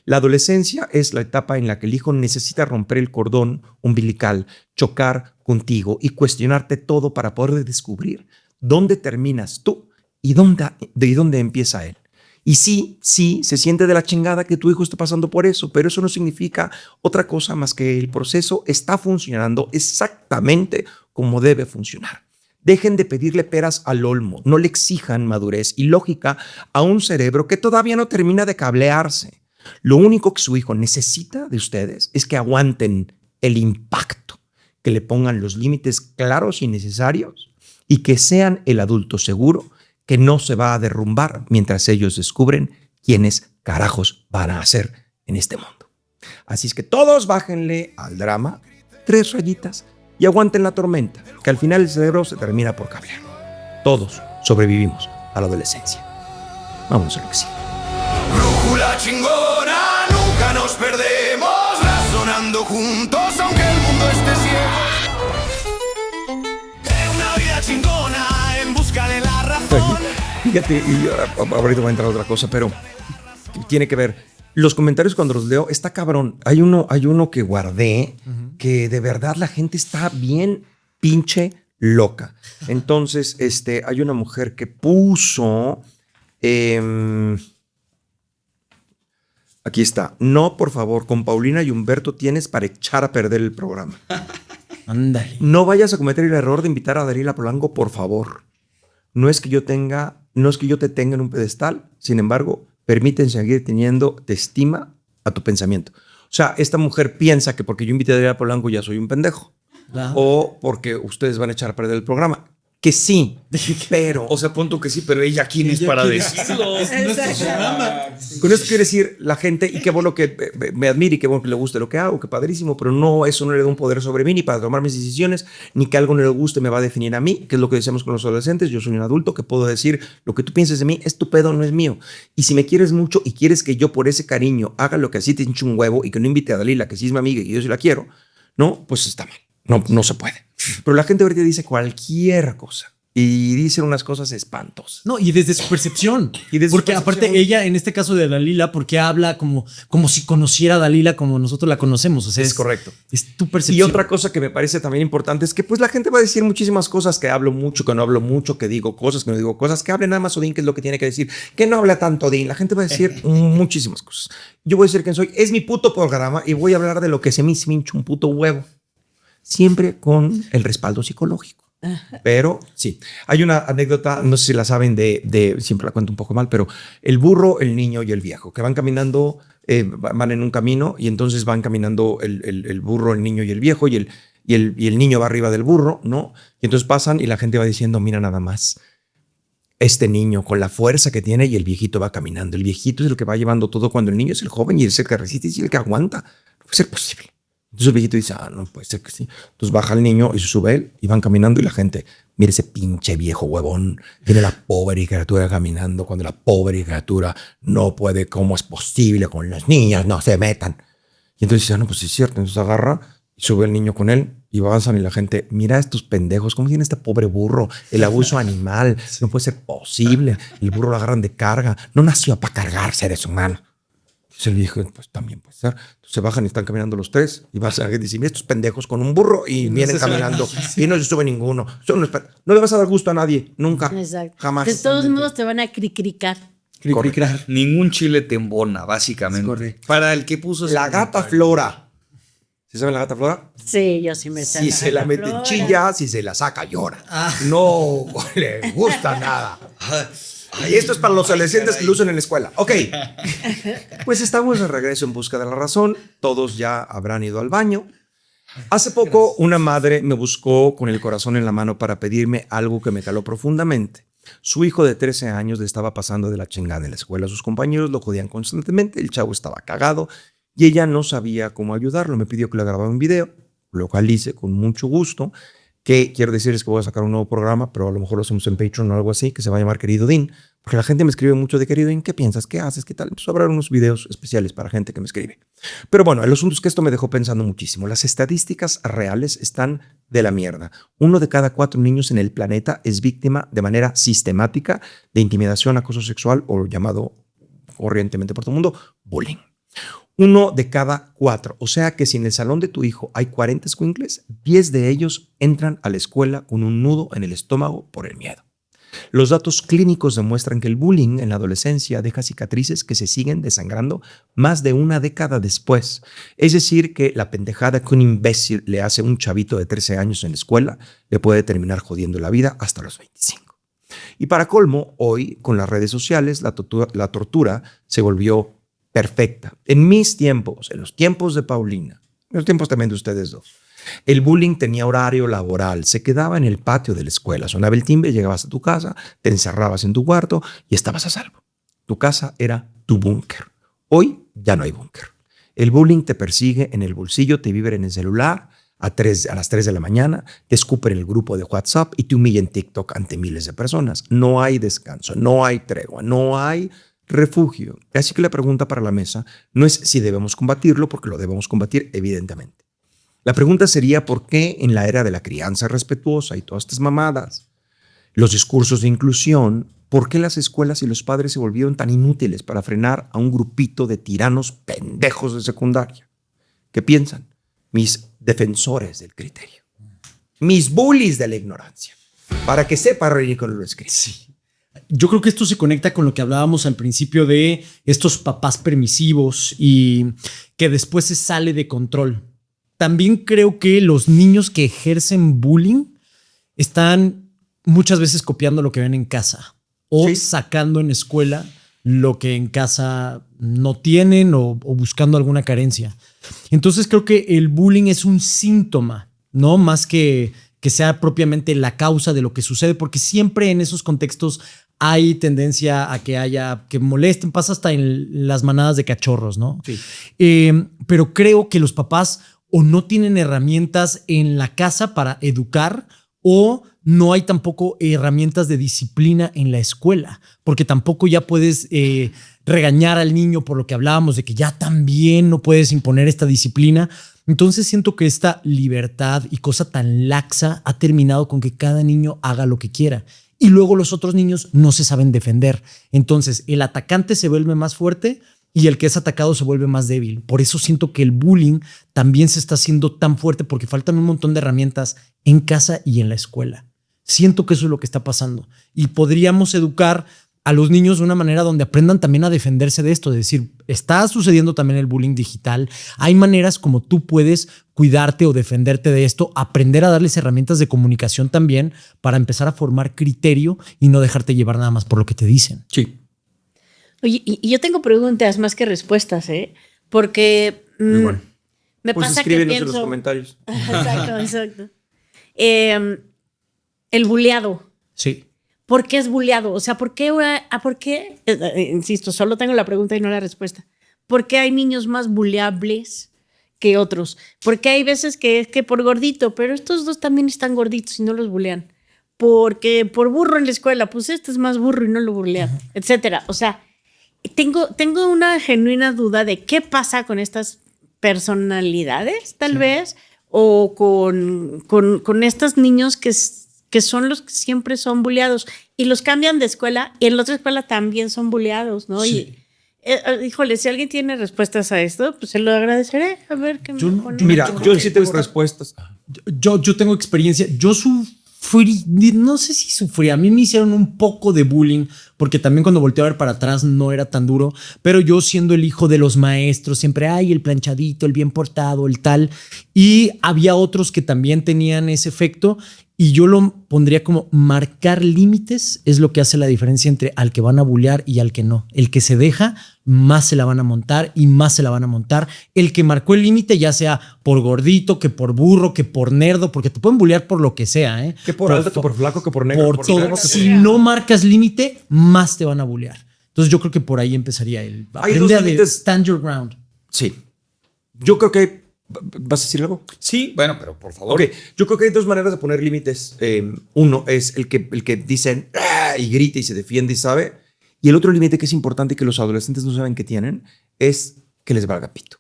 La adolescencia es la etapa en la que el hijo necesita romper el cordón umbilical, chocar contigo y cuestionarte todo para poder descubrir dónde terminas tú y dónde empieza él. Y sí, se siente de la chingada que tu hijo esté pasando por eso, pero eso no significa otra cosa más que el proceso está funcionando exactamente como debe funcionar. Dejen de pedirle peras al olmo, no le exijan madurez y lógica a un cerebro que todavía no termina de cablearse. Lo único que su hijo necesita de ustedes es que aguanten el impacto, que le pongan los límites claros y necesarios y que sean el adulto seguro que no se va a derrumbar mientras ellos descubren quiénes carajos van a ser en este mundo. Así es que todos bájenle al drama 3 rayitas y aguanten la tormenta, que al final el cerebro se termina por cablear. Todos sobrevivimos a la adolescencia. Vamos a lo que sigue. Brújula chingona, nunca nos perdemos, razonando juntos aunque el mundo esté ciego. Es una vida chingona en busca de la razón. Fíjate, y ahorita va a entrar otra cosa, pero tiene que ver. Los comentarios cuando los leo, está cabrón. Hay uno que guardé que de verdad la gente está bien pinche loca. Entonces, hay una mujer que puso... aquí está. No, por favor, con Paulina y Humberto tienes para echar a perder el programa. Ándale. No vayas a cometer el error de invitar a Daniela Polanco, por favor. No es que yo te tenga en un pedestal, sin embargo, permiten seguir teniéndote estima a tu pensamiento. O sea, esta mujer piensa que porque yo invité a Daniela Polanco ya soy un pendejo. Claro. O porque ustedes van a echar a perder el programa. Que sí, pero... O sea, punto que sí, pero ella quién es para decirlo. Es nuestro programa. Con esto quiere decir la gente, y qué bueno que me admire y qué bueno que le guste lo que hago, qué padrísimo, pero no, eso no le da un poder sobre mí ni para tomar mis decisiones, ni que algo no le guste me va a definir a mí, que es lo que decíamos con los adolescentes. Yo soy un adulto que puedo decir lo que tú pienses de mí, es tu pedo, no es mío. Y si me quieres mucho y quieres que yo por ese cariño haga lo que así te hinche un huevo y que no invite a Dalila, que sí es mi amiga y yo sí la quiero, no, pues está mal. No se puede. Pero la gente ahorita dice cualquier cosa. y dicen unas cosas espantosas. No, y desde su percepción. Porque aparte ella, en este caso de Dalila, porque habla como si conociera a Dalila como nosotros la conocemos. O sea, Es correcto. Es tu percepción. Y otra cosa que me parece también importante es que pues la gente va a decir muchísimas cosas, que hablo mucho, que no hablo mucho, que digo cosas, que no digo cosas, que hable nada más Odín, que es lo que tiene que decir, que no habla tanto Odín. La gente va a decir muchísimas cosas. Yo voy a decir quién soy. Es mi puto programa y voy a hablar de lo que se me hincha un puto huevo. Siempre con el respaldo psicológico. Pero sí, hay una anécdota, no sé si la saben, siempre la cuento un poco mal, pero el burro, el niño y el viejo, que van caminando, van en un camino y entonces van caminando el burro, el niño y el viejo y el niño va arriba del burro, ¿no? Y entonces pasan y la gente va diciendo, mira nada más, este niño con la fuerza que tiene y el viejito va caminando. El viejito es el que va llevando todo cuando el niño es el joven y es el que resiste y es el que aguanta. No puede ser posible. Entonces el viejito dice, no puede ser que sí. Entonces baja el niño y se sube él y van caminando y la gente, mira ese pinche viejo huevón, tiene la pobre criatura caminando cuando la pobre criatura no puede, ¿cómo es posible con las niñas? No se metan. Y entonces dice, no, pues sí es cierto. Entonces agarra y sube el niño con él y avanzan y la gente, mira estos pendejos, ¿cómo tiene este pobre burro? El abuso animal, no puede ser posible. El burro lo agarran de carga, no nació para cargar seres humanos. Entonces el viejo, pues también puede ser. Entonces se bajan y están caminando los tres y vas a decir, mira estos pendejos con un burro y vienen caminando y no se sube ninguno. No le vas a dar gusto a nadie, nunca. Exacto. Jamás. De todos modos te van a cricricar. Ningún chile te embona, básicamente. Correcto. Para el que puso... La gata Flora. ¿Sí saben la gata Flora? Sí, yo sí me sé. Si se la mete chilla, si se la saca llora. No le gusta nada. Y esto es para los adolescentes que lo usan en la escuela. Ok. Pues estamos de regreso en busca de la razón. Todos ya habrán ido al baño. Hace poco una madre me buscó con el corazón en la mano para pedirme algo que me caló profundamente. Su hijo de 13 años le estaba pasando de la chingada en la escuela. Sus compañeros lo jodían constantemente. El chavo estaba cagado y ella no sabía cómo ayudarlo. Me pidió que le grabara un video, lo cual hice con mucho gusto. Que quiero decir es que voy a sacar un nuevo programa, pero a lo mejor lo hacemos en Patreon o algo así, que se va a llamar Querido Dean, porque la gente me escribe mucho de Querido Dean, ¿qué piensas? ¿Qué haces? ¿Qué tal? Entonces habrá unos videos especiales para gente que me escribe. Pero bueno, el asunto es que esto me dejó pensando muchísimo. Las estadísticas reales están de la mierda. 1 de cada 4 niños en el planeta es víctima de manera sistemática de intimidación, acoso sexual o llamado corrientemente por todo el mundo, bullying. 1 de cada 4. O sea que si en el salón de tu hijo hay 40 escuincles, 10 de ellos entran a la escuela con un nudo en el estómago por el miedo. Los datos clínicos demuestran que el bullying en la adolescencia deja cicatrices que se siguen desangrando más de una década después. Es decir, que la pendejada que un imbécil le hace a un chavito de 13 años en la escuela le puede terminar jodiendo la vida hasta los 25. Y para colmo, hoy, con las redes sociales, la tortura se volvió perfecta. En mis tiempos, en los tiempos de Paulina, en los tiempos también de ustedes dos, el bullying tenía horario laboral, se quedaba en el patio de la escuela, sonaba el timbre, llegabas a tu casa, te encerrabas en tu cuarto y estabas a salvo. Tu casa era tu búnker. Hoy ya no hay búnker. El bullying te persigue en el bolsillo, te vibra en el celular a las 3 de la mañana, te escupe en el grupo de WhatsApp y te humilla en TikTok ante miles de personas. No hay descanso, no hay tregua, no hay refugio. Así que la pregunta para la mesa no es si debemos combatirlo, porque lo debemos combatir evidentemente. La pregunta sería por qué en la era de la crianza respetuosa y todas estas mamadas, los discursos de inclusión, por qué las escuelas y los padres se volvieron tan inútiles para frenar a un grupito de tiranos pendejos de secundaria. ¿Qué piensan? Mis defensores del criterio, mis bullies de la ignorancia, para que sepa reír con lo escrito. Sí. Yo creo que esto se conecta con lo que hablábamos al principio de estos papás permisivos y que después se sale de control. También creo que los niños que ejercen bullying están muchas veces copiando lo que ven en casa o sacando en escuela lo que en casa no tienen o buscando alguna carencia. Entonces creo que el bullying es un síntoma, ¿no? Más que sea propiamente la causa de lo que sucede, porque siempre en esos contextos hay tendencia a que molesten, pasa hasta en las manadas de cachorros, ¿no? Sí. Pero creo que los papás o no tienen herramientas en la casa para educar o no hay tampoco herramientas de disciplina en la escuela, porque tampoco ya puedes regañar al niño por lo que hablábamos de que ya también no puedes imponer esta disciplina. Entonces siento que esta libertad y cosa tan laxa ha terminado con que cada niño haga lo que quiera y luego los otros niños no se saben defender. Entonces el atacante se vuelve más fuerte y el que es atacado se vuelve más débil. Por eso siento que el bullying también se está haciendo tan fuerte porque faltan un montón de herramientas en casa y en la escuela. Siento que eso es lo que está pasando y podríamos educar a los niños de una manera donde aprendan también a defenderse de esto, de decir, está sucediendo también el bullying digital, hay maneras como tú puedes cuidarte o defenderte de esto, aprender a darles herramientas de comunicación también para empezar a formar criterio y no dejarte llevar nada más por lo que te dicen. Sí. Oye, y yo tengo preguntas más que respuestas, ¿eh? Porque Bueno. me Pues pasa que escríbenos pienso... en los comentarios. Exacto. El buleado. Sí. ¿Por qué es buleado? O sea, ¿por qué? Insisto, solo tengo la pregunta y no la respuesta. ¿Por qué hay niños más buleables que otros? Porque hay veces que es que por gordito, pero estos dos también están gorditos y no los bulean. Porque por burro en la escuela, pues este es más burro y no lo bulean, etcétera. O sea, tengo una genuina duda de qué pasa con estas personalidades, tal vez, o con estos niños que son los que siempre son bulleados y los cambian de escuela y en la otra escuela también son bulleados, ¿no? Sí. Y, híjole, si alguien tiene respuestas a esto, pues se lo agradeceré. A ver qué me pone. Mira, yo sí tengo respuestas. Yo tengo experiencia. Yo sufrí, no sé si sufrí. A mí me hicieron un poco de bullying porque también cuando volteé a ver para atrás no era tan duro. Pero yo siendo el hijo de los maestros, siempre hay el planchadito, el bien portado, el tal. Y había otros que también tenían ese efecto. Y yo lo pondría como marcar límites es lo que hace la diferencia entre al que van a bullear y al que no. El que se deja, más se la van a montar y más se la van a montar. El que marcó el límite, ya sea por gordito, que por burro, que por nerdo, porque te pueden bullear por lo que sea, ¿eh? Que por alto, que por flaco, que por negro. Por todo. negro, que Si no marcas límite, más te van a bullear. Entonces yo creo que por ahí empezaría el aprende a stand your ground. Sí. Yo creo que... ¿Vas a decir algo? Sí, bueno, pero por favor. Ok, yo creo que hay dos maneras de poner límites. Uno es el que dicen ¡ah! Y grita y se defiende y sabe. Y el otro límite que es importante y que los adolescentes no saben que tienen es que les valga pito.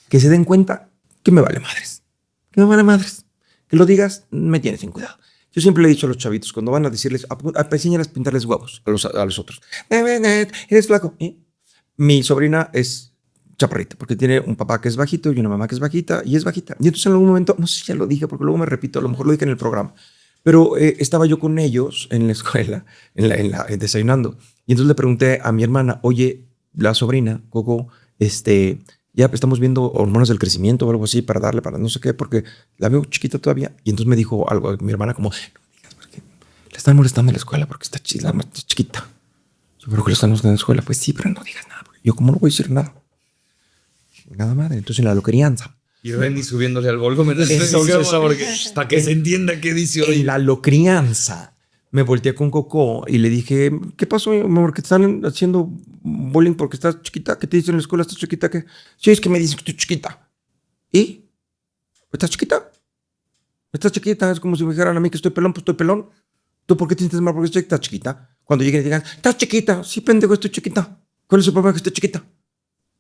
Que se den cuenta que me vale madres. Que me vale madres. Que lo digas, me tienes sin cuidado. Yo siempre le he dicho a los chavitos, cuando van a decirles, enséñales a pintarles huevos a los otros. Eres flaco. ¿Eh? Mi sobrina es chaparrita, porque tiene un papá que es bajito y una mamá que es bajita y es bajita. Y entonces en algún momento, no sé si ya lo dije, porque luego me repito, a lo mejor lo dije en el programa, pero estaba yo con ellos en la escuela, desayunando. Y entonces le pregunté a mi hermana, oye, la sobrina, Coco, ya estamos viendo hormonas del crecimiento o algo así para darle, para no sé qué, porque la veo chiquita todavía. Y entonces me dijo algo, mi hermana como, no digas, porque le están molestando en la escuela porque está chiquita. Yo creo que le están molestando en la escuela. Pues sí, pero no digas nada. Porque yo, ¿cómo no voy a decir nada? Nada madre. Entonces en la locrianza. Y Renny subiéndole al volúmen. Para que se entienda qué dice hoy. En la locrianza me volteé con Coco y le dije, ¿qué pasó, mi amor? Que te están haciendo bullying porque estás chiquita. ¿Qué te dicen en la escuela? ¿Estás chiquita? ¿Qué? Sí, es que me dicen que estoy chiquita. ¿Y? ¿Estás chiquita? ¿Estás chiquita? Es como si me dijeran a mí que estoy pelón, pues estoy pelón. ¿Tú por qué te sientes mal porque estás chiquita? Cuando lleguen y digan, ¿estás chiquita? Sí, pendejo, estoy chiquita. ¿Cuál es el problema que esté chiquita?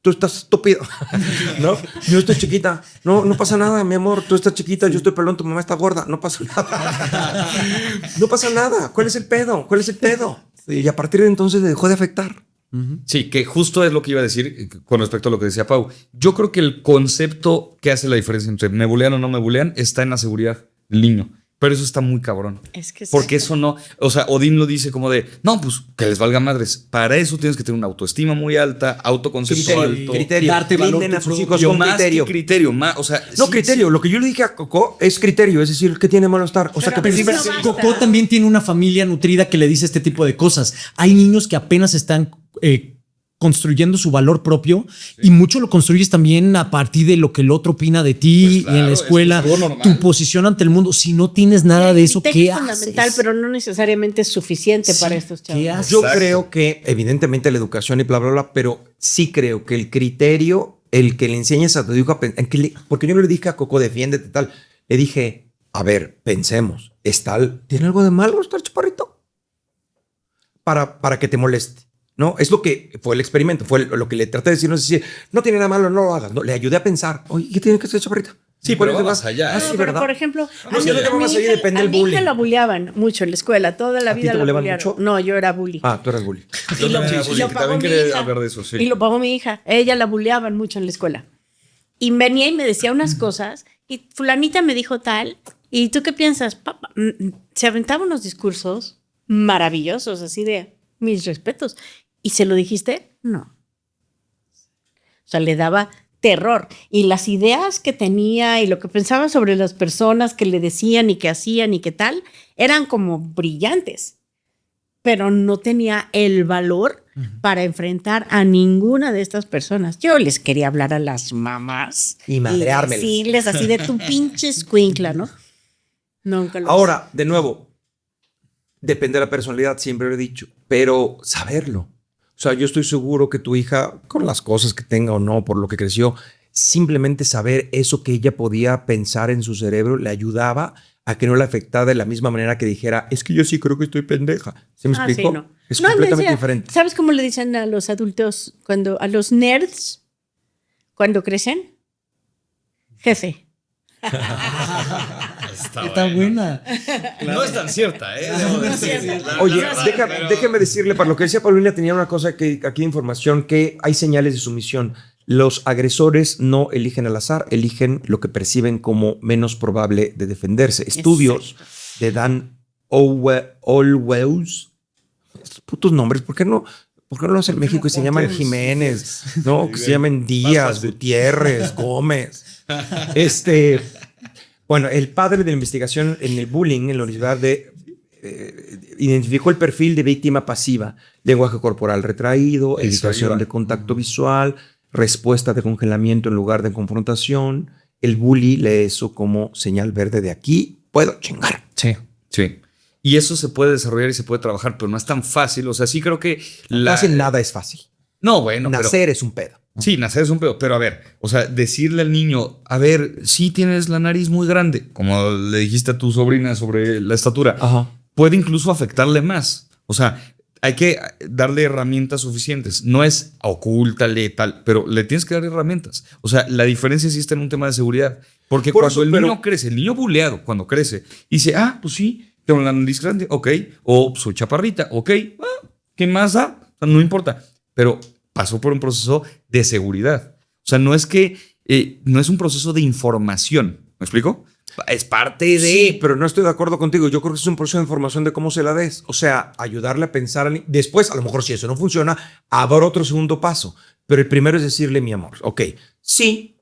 Tú estás estúpido. No, yo estoy chiquita. No pasa nada, mi amor. Tú estás chiquita, yo estoy pelón, tu mamá está gorda. No pasa nada. No pasa nada. ¿Cuál es el pedo? Sí, y a partir de entonces dejó de afectar. Sí, que justo es lo que iba a decir con respecto a lo que decía Pau. Yo creo que el concepto que hace la diferencia entre me bulean o no me bulean está en la seguridad del niño. Pero eso está muy cabrón. Es que sí. Porque eso no... O sea, Odín lo dice como de... No, pues que les valga madres. Para eso tienes que tener una autoestima muy alta, autoconcepto alto. Criterio. Darte valor Brinden a tu sus hijos Yo con más criterio. que criterio. Más, o sea, No, sí, criterio. sí. Lo que yo le dije a Coco es criterio. Es decir, ¿qué tiene malo estar? O sea, que Pero principio... no basta. Coco también tiene una familia nutrida que le dice este tipo de cosas. Hay niños que apenas están construyendo su valor propio y mucho lo construyes también a partir de lo que el otro opina de ti Pues claro, y en la escuela, es normal. tu posición ante el mundo. Si no tienes nada de eso, Es ¿qué fundamental, haces? pero no necesariamente es suficiente para estos chavos. ¿Qué haces? Yo Exacto. creo que, evidentemente, la educación y bla, bla, bla, pero sí creo que el criterio, el que le enseñes a tu hijo a pensar, porque yo no le dije a Coco, defiéndete, tal. Le dije, a ver, pensemos, ¿tiene algo de malo estar chaparrito? Para que te moleste, ¿no? Es lo que fue el experimento, fue lo que le traté de decir, no es decir, no tiene nada malo, no lo hagas, no, le ayudé a pensar, oye, ¿qué tiene que ser chaparrito? Sí, pero va más allá. Ah, sí, pero ¿verdad? por ejemplo, No, yo lo que más allá depende a del mi hija bullying. la bulleaban mucho en la escuela, toda la ¿A ti vida te la bulleaban bullearon. mucho? No, yo era bully. Ah, tú eras bully. Yo Y lo- también era y bullying, lo que pagó también mi quería hija. hablar de eso, sí. Y lo pagó mi hija. Ella la bulleaban mucho en la escuela. Y venía y me decía unas cosas y fulanita me dijo tal. ¿Y tú qué piensas? Papá, se aventaba unos discursos maravillosos, así de mis respetos. ¿Y se lo dijiste? No. O sea, le daba terror. Y las ideas que tenía y lo que pensaba sobre las personas que le decían y que hacían y qué tal, eran como brillantes. Pero no tenía el valor para enfrentar a ninguna de estas personas. Yo les quería hablar a las mamás Y madreármelas. decirles así de tu pinche escuincla, ¿no? Nunca lo Ahora, de nuevo, depende de la personalidad, siempre lo he dicho, pero saberlo. O sea, yo estoy seguro que tu hija, con las cosas que tenga o no, por lo que creció, simplemente saber eso que ella podía pensar en su cerebro le ayudaba a que no la afectara de la misma manera que dijera, es que yo sí creo que estoy pendeja. ¿Se me explico? Sí, no. Es No, me completamente decía, diferente. ¿sabes cómo le dicen a los adultos, a los nerds, cuando crecen? Jefe. Está buena. No es tan cierta, ¿eh? Debo decir. Oye, Pero- déjeme decirle, para lo que decía Paulina, tenía una cosa que aquí de información, que hay señales de sumisión. Los agresores no eligen al azar, eligen lo que perciben como menos probable de defenderse. Estudios de Dan Olweus. Estos putos nombres, ¿por qué no lo hacen en México y se llaman Jiménez? No, que se llamen Díaz, fácil. Gutiérrez, Gómez. Bueno, el padre de la investigación en el bullying en la Universidad identificó el perfil de víctima pasiva, lenguaje corporal retraído, Eso evitación iba. de contacto visual, respuesta de congelamiento en lugar de confrontación. El bully lee eso como señal verde de aquí puedo chingar. Sí. Sí. Y eso se puede desarrollar y se puede trabajar, pero no es tan fácil. O sea, sí creo que... No hace nada es fácil. No, bueno, pero... Nacer es un pedo. Sí, nacer es un pedo, pero a ver, o sea, decirle al niño, a ver, sí tienes la nariz muy grande, como le dijiste a tu sobrina sobre la estatura, Ajá. puede incluso afectarle más. O sea, hay que darle herramientas suficientes. No es ocúltale tal, pero le tienes que dar herramientas. O sea, la diferencia sí está en un tema de seguridad. Porque Por cuando eso, el pero- niño crece, el niño buleado, cuando crece, dice, pues sí, tengo la nariz grande, ok, o soy chaparrita, ok, ¿qué más da? O sea, no importa. Pero pasó por un proceso de seguridad. O sea, no es que, no es un proceso de información. ¿Me explico? Es parte de... Sí, pero no estoy de acuerdo contigo. Yo creo que es un proceso de información de cómo se la des. O sea, ayudarle a pensar. Después, a lo mejor si eso no funciona, habrá otro segundo paso. Pero el primero es decirle, mi amor, ok, sí,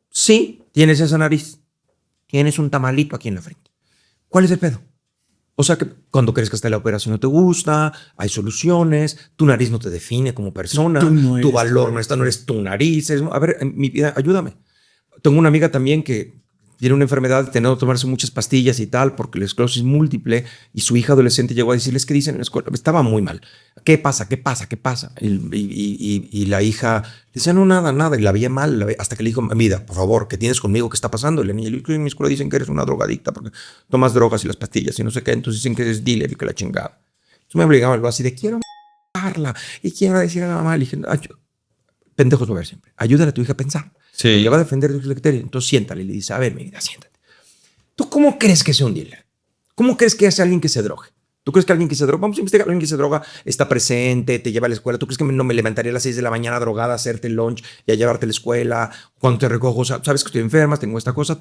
tienes esa nariz. Tienes un tamalito aquí en la frente. ¿Cuál es el pedo? O sea, que cuando crees que hasta la operación no te gusta, hay soluciones, tu nariz no te define como persona, Tú no tu eres valor no eres tu nariz. A ver, en mi vida, ayúdame. Tengo una amiga también que tiene una enfermedad de tener que tomarse muchas pastillas y tal, porque la esclerosis múltiple, y su hija adolescente llegó a decirles que dicen en la escuela, estaba muy mal. ¿Qué pasa? Y la hija decía, no, nada, y la veía mal, hasta que le dijo, vida, por favor, ¿qué tienes conmigo? ¿Qué está pasando? Y la niña, en mi escuela dicen que eres una drogadicta porque tomas drogas y las pastillas y no sé qué, entonces dicen que eres dealer y que la chingada. Entonces me obligaba algo así de, quiero matarla y quiero decir a la mamá, le dije, pendejos va a ver siempre, ayúdale a tu hija a pensar. Sí. Ella va a defender tu criterio. Entonces siéntale y le dice, a ver, mi vida, siéntate. ¿Tú cómo crees que sea un dealer? ¿Cómo crees que es alguien que se drogue? ¿Tú crees que alguien que se droga, vamos a investigar, alguien que se droga está presente, te lleva a la escuela? ¿Tú crees que no me levantaría a las 6 de la mañana drogada a hacerte el lunch y a llevarte a la escuela? Cuando te recojo, sabes que estoy enferma, tengo esta cosa.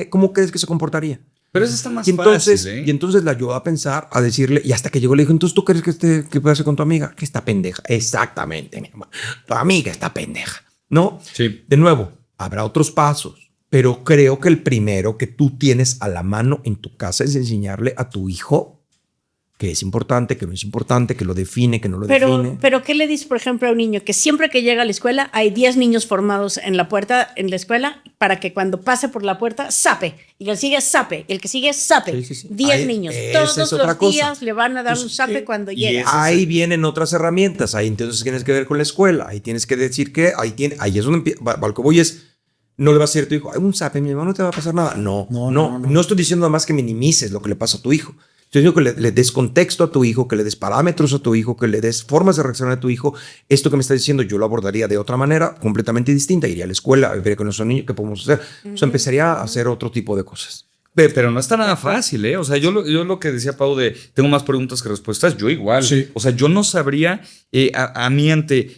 ¿Cómo crees que se comportaría? Pero eso está más Y entonces, fácil, ¿eh? y entonces la ayudó a pensar, a decirle, y hasta que llegó le dijo, entonces ¿tú crees que puede hacer con tu amiga? Que está pendeja. Exactamente, mi amor. Tu amiga está pendeja. ¿No? Sí. De nuevo, habrá otros pasos, pero creo que el primero que tú tienes a la mano en tu casa es enseñarle a tu hijo que es importante, que no es importante, que lo define, que no lo define. Pero ¿qué le dices, por ejemplo, a un niño que siempre que llega a la escuela hay 10 niños formados en la puerta en la escuela para que cuando pase por la puerta sape, y el sigue sape, el que sigue sape? Sí. 10 Ahí, niños. esa Todos es otra los cosa. días le van a dar un Entonces, sape cuando y llega. eso Ahí vienen otras herramientas. Ahí entonces tienes que ver con la escuela. Ahí tienes que decir que ahí es donde va lo que voy es No le vas a decir a tu hijo, "Ay, un zape, mi hermano, no te va a pasar nada". No estoy diciendo nada más que minimices lo que le pasa a tu hijo. Estoy diciendo que le des contexto a tu hijo, que le des parámetros a tu hijo, que le des formas de reaccionar a tu hijo. Esto que me está diciendo yo lo abordaría de otra manera, completamente distinta. Iría a la escuela, vería con esos niños qué podemos hacer. O sea, empezaría a hacer otro tipo de cosas. Pero no está nada fácil, ¿eh? O sea, yo lo que decía Pau de tengo más preguntas que respuestas, yo igual. Sí. O sea, yo no sabría a mí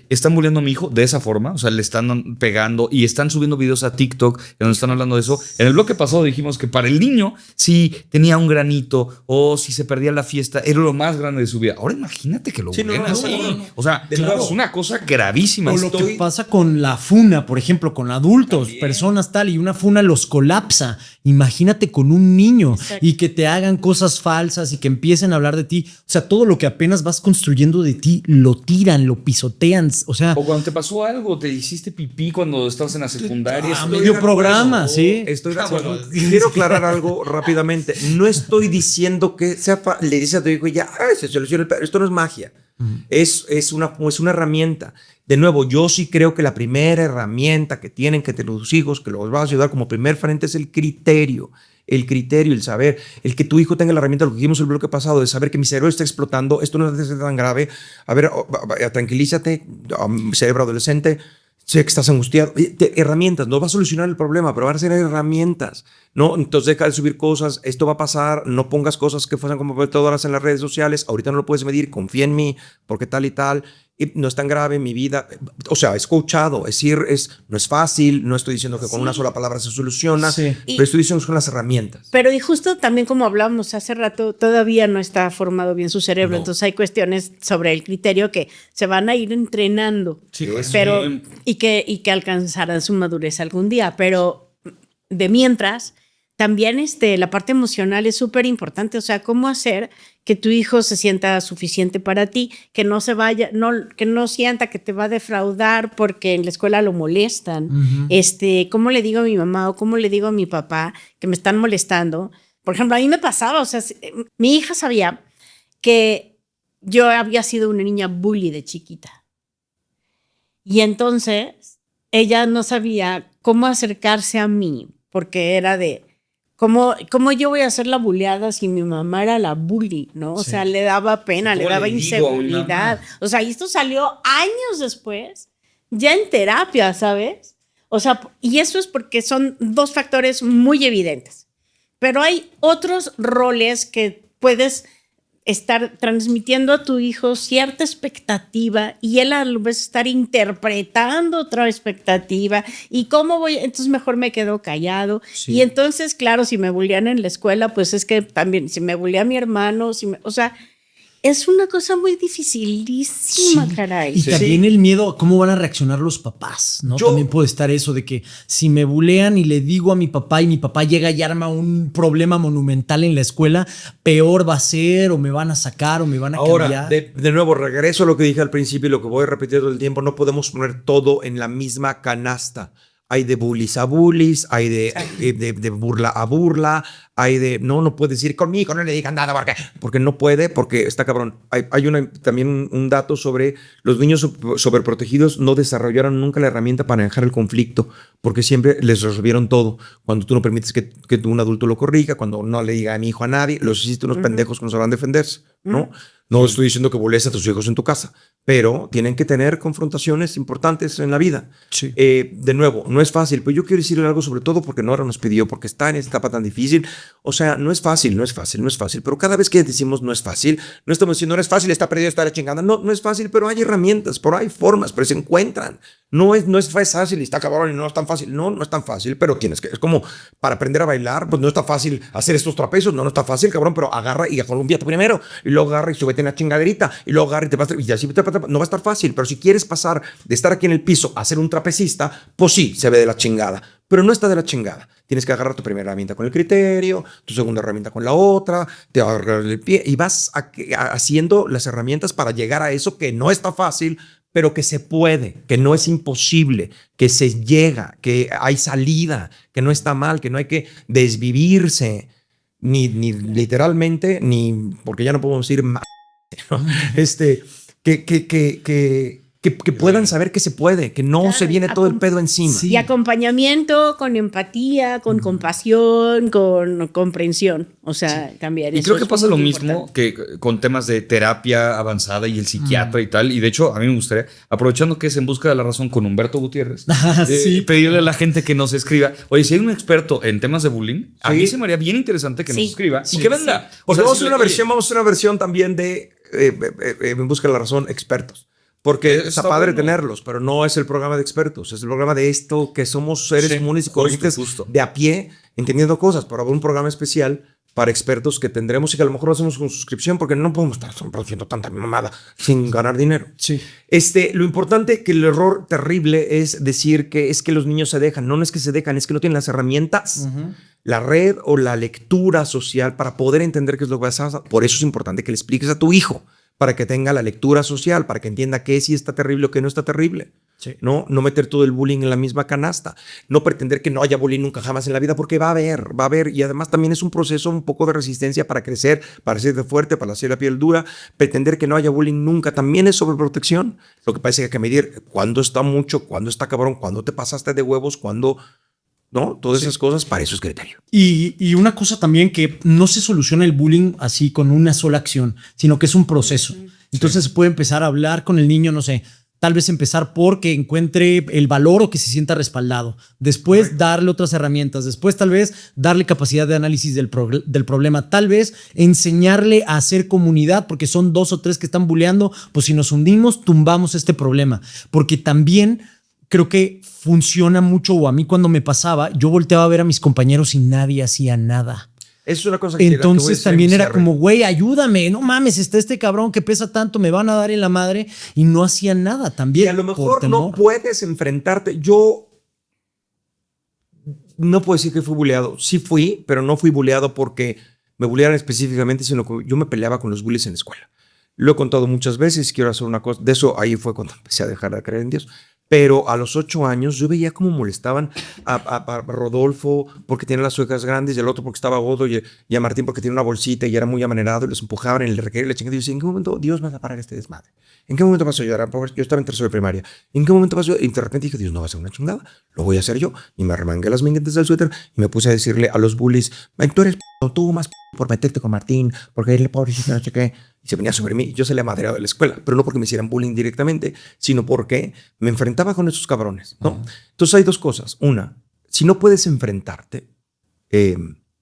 están bulleando a mi hijo de esa forma, o sea, le están pegando y están subiendo videos a TikTok en donde están hablando de eso. En el bloque pasado dijimos que para el niño, si tenía un granito o si se perdía la fiesta, era lo más grande de su vida. Ahora imagínate que lo bulleen así. O sea, es una cosa gravísima. O lo que pasa con la funa, por ejemplo, con adultos, personas tal, y una funa los colapsa. Imagínate con un niño. Exacto. Y que te hagan cosas falsas y que empiecen a hablar de ti. O sea, todo lo que apenas vas construyendo de ti, lo tiran, lo pisotean. O sea, o cuando te pasó algo, te hiciste pipí cuando estabas en la secundaria. Medio programa, sí. Quiero aclarar algo rápidamente. No estoy diciendo que le dices a tu hijo ya, se soluciona el pedo. Esto no es magia. Es una herramienta. De nuevo, yo sí creo que la primera herramienta que tienen que tener los hijos, que los vas a ayudar como primer frente, es el criterio. El criterio, el saber, el que tu hijo tenga la herramienta, lo que dijimos el bloque pasado, de saber que mi cerebro está explotando, esto no es tan grave. A ver, tranquilízate, cerebro adolescente, sé que estás angustiado. Herramientas, no va a solucionar el problema, pero van a ser herramientas. No, entonces deja de subir cosas, esto va a pasar, no pongas cosas que fueran como todas en las redes sociales, ahorita no lo puedes medir, confía en mí, porque tal y tal. Y no es tan grave en mi vida. O sea, es coachado, es decir, no es fácil, no estoy diciendo que con una sola palabra se soluciona, pero estoy diciendo que son las herramientas. Pero y justo también como hablábamos hace rato, todavía no está formado bien su cerebro, entonces hay cuestiones sobre el criterio que se van a ir entrenando, pero y que alcanzarán su madurez algún día, pero de mientras también la parte emocional es súper importante, o sea, cómo hacer que tu hijo se sienta suficiente para ti, que no se vaya, que no sienta que te va a defraudar porque en la escuela lo molestan. ¿Cómo le digo a mi mamá o cómo le digo a mi papá que me están molestando? Por ejemplo, a mí me pasaba, o sea, mi hija sabía que yo había sido una niña bully de chiquita. Y entonces ella no sabía cómo acercarse a mí porque era de ¿Cómo yo voy a hacer la bulleada si mi mamá era la bully, ¿no? O sea, le daba pena, le daba inseguridad. O sea, y esto salió años después, ya en terapia, ¿sabes? O sea, y eso es porque son dos factores muy evidentes. Pero hay otros roles que puedes estar transmitiendo a tu hijo cierta expectativa y él a la vez estar interpretando otra expectativa y cómo voy, entonces mejor me quedo callado. Y entonces, claro, si me bullean en la escuela, pues es que también, si me bullea mi hermano, o sea, es una cosa muy dificilísima, caray. Y también el miedo a cómo van a reaccionar los papás, ¿no? También puede estar eso de que si me bulean y le digo a mi papá y mi papá llega y arma un problema monumental en la escuela, peor va a ser o me van a sacar o me van a cambiar. Ahora, de nuevo, regreso a lo que dije al principio y lo que voy a repetir todo el tiempo. No podemos poner todo en la misma canasta. Hay de bullies a bullies, hay de burla a burla, hay de no puede decir conmigo, no le digan nada porque no puede, porque está cabrón. Hay también un dato sobre los niños sobreprotegidos no desarrollaron nunca la herramienta para manejar el conflicto, porque siempre les resolvieron todo. Cuando tú no permites que un adulto lo corrija, cuando no le diga a mi hijo a nadie, los hiciste unos pendejos que no sabrán defenderse, ¿no? No estoy diciendo que bullees a tus hijos en tu casa, pero tienen que tener confrontaciones importantes en la vida. Sí. De nuevo, no es fácil, pero yo quiero decirle algo sobre todo porque Nora nos pidió, porque está en esta etapa tan difícil. O sea, no es fácil, pero cada vez que decimos no es fácil, no estamos diciendo no es fácil, está perdido, está la chingada. No es fácil, pero hay herramientas, pero hay formas, pero se encuentran. No es fácil y está cabrón y no es tan fácil. No es tan fácil, pero es como para aprender a bailar, pues no es tan fácil hacer estos trapecios, no es tan fácil, cabrón, pero agarra y columpiate primero y luego agarra y súbete en la chingaderita y luego agarra y te vas y así no va a estar fácil, pero si quieres pasar de estar aquí en el piso a ser un trapecista, pues sí, se ve de la chingada, pero no está de la chingada. Tienes que agarrar tu primera herramienta con el criterio, tu segunda herramienta con la otra, te agarras el pie y vas haciendo las herramientas para llegar a eso que no está fácil, pero que se puede, que no es imposible, que se llega, que hay salida, que no está mal, que no hay que desvivirse, ni literalmente, ni porque ya no podemos decir más, ¿no? Que que puedan saber que se puede, que no se viene todo el pedo encima. Sí. Y acompañamiento con empatía, con compasión, con comprensión. O sea, cambiar Y eso. creo que es pasa lo muy mismo importante. que con temas de terapia avanzada y el psiquiatra y tal. Y de hecho, a mí me gustaría, aprovechando que es En Busca de la Razón con Humberto Gutiérrez, Sí. pedirle a la gente que nos escriba. Oye, si hay un experto en temas de bullying, a mí se me haría bien interesante que nos Sí. escriba y que venga. Porque O sea, vamos a si hacer una le- versión, vamos a hacer una versión también de En Busca de la Razón, expertos. Porque Está está padre bueno. tenerlos, pero no es el programa de expertos, es el programa de esto que somos seres Sí, comunes y justo, corrientes justo. de a pie, entendiendo cosas, pero habrá un programa especial para expertos que tendremos y que a lo mejor lo hacemos con suscripción porque no podemos estar produciendo tanta mamada sin ganar dinero. Sí. Lo importante que el error terrible es decir que es que los niños se dejan. No, no es que se dejan, es que no tienen las herramientas, la red o la lectura social para poder entender qué es lo que pasa. Por eso es importante que le expliques a tu hijo, para que tenga la lectura social, para que entienda qué sí está terrible o qué no está terrible. Sí. No meter todo el bullying en la misma canasta. No pretender que no haya bullying nunca jamás en la vida, porque va a haber. Y además también es un proceso un poco de resistencia para crecer, para ser fuerte, para hacer la piel dura. Pretender que no haya bullying nunca también es sobreprotección. Lo que pasa es que hay que medir cuándo está mucho, cuándo está cabrón, cuándo te pasaste de huevos, cuándo... ¿No? Todas esas cosas, para eso es criterio. Y una cosa también que no se soluciona el bullying así con una sola acción, sino que es un proceso. Entonces se puede empezar a hablar con el niño, no sé, tal vez empezar porque encuentre el valor o que se sienta respaldado. Después darle otras herramientas. Después tal vez darle capacidad de análisis del problema. Tal vez enseñarle a hacer comunidad porque son 2 o 3 que están bulleando. Pues si nos hundimos, tumbamos este problema. Porque también... creo que funciona mucho, o a mí cuando me pasaba, yo volteaba a ver a mis compañeros y nadie hacía nada. Eso es una cosa que Entonces también era como, güey, ayúdame, no mames, está este cabrón que pesa tanto, me van a dar en la madre, y no hacían nada también. Y a lo por mejor no temor. puedes enfrentarte. Yo no puedo decir que fui bulleado. Sí fui, pero no fui bulleado porque me bullearan específicamente, sino que yo me peleaba con los bullies en la escuela. Lo he contado muchas veces, quiero hacer una cosa. De eso ahí fue cuando empecé a dejar de creer en Dios. Pero a los 8 años yo veía cómo molestaban a Rodolfo porque tenía las orejas grandes y al otro porque estaba gordo y a Martín porque tenía una bolsita y era muy amanerado y los empujaban en el recreo y la chingada. Y yo decía, ¿en qué momento Dios va a parar este desmadre? ¿En qué momento pasó yo? Yo estaba en tercero de primaria. ¿En qué momento pasó? Y de repente dije, Dios, no va a ser una chingada. Lo voy a hacer yo. Y me remangué las minguetes del suéter y me puse a decirle a los bullies, tú eres tú más por meterte con Martín, porque él pobrecito, no sé qué. Y se venía sobre mí. Yo se le madreaba de la escuela, pero no porque me hicieran bullying directamente, sino porque me enfrentaba con esos cabrones, ¿no? Entonces hay 2 cosas. Una, si no puedes enfrentarte,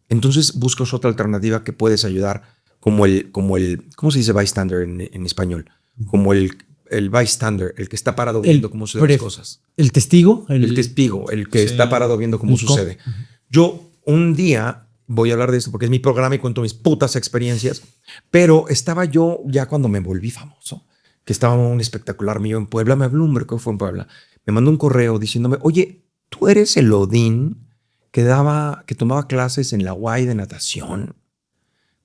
entonces buscas otra alternativa que puedes ayudar, como el ¿cómo se dice bystander en español? Como el bystander, el que está parado viendo cómo suceden las cosas. ¿El testigo? El testigo, el que está parado viendo cómo sucede. Yo un día, voy a hablar de esto porque es mi programa y cuento mis putas experiencias, pero estaba yo ya cuando me volví famoso, que estaba un espectacular mío en Puebla, me habló creo que fue en Puebla, me mandó un correo diciéndome, oye, ¿tú eres el Odín que tomaba clases en la UAI de natación?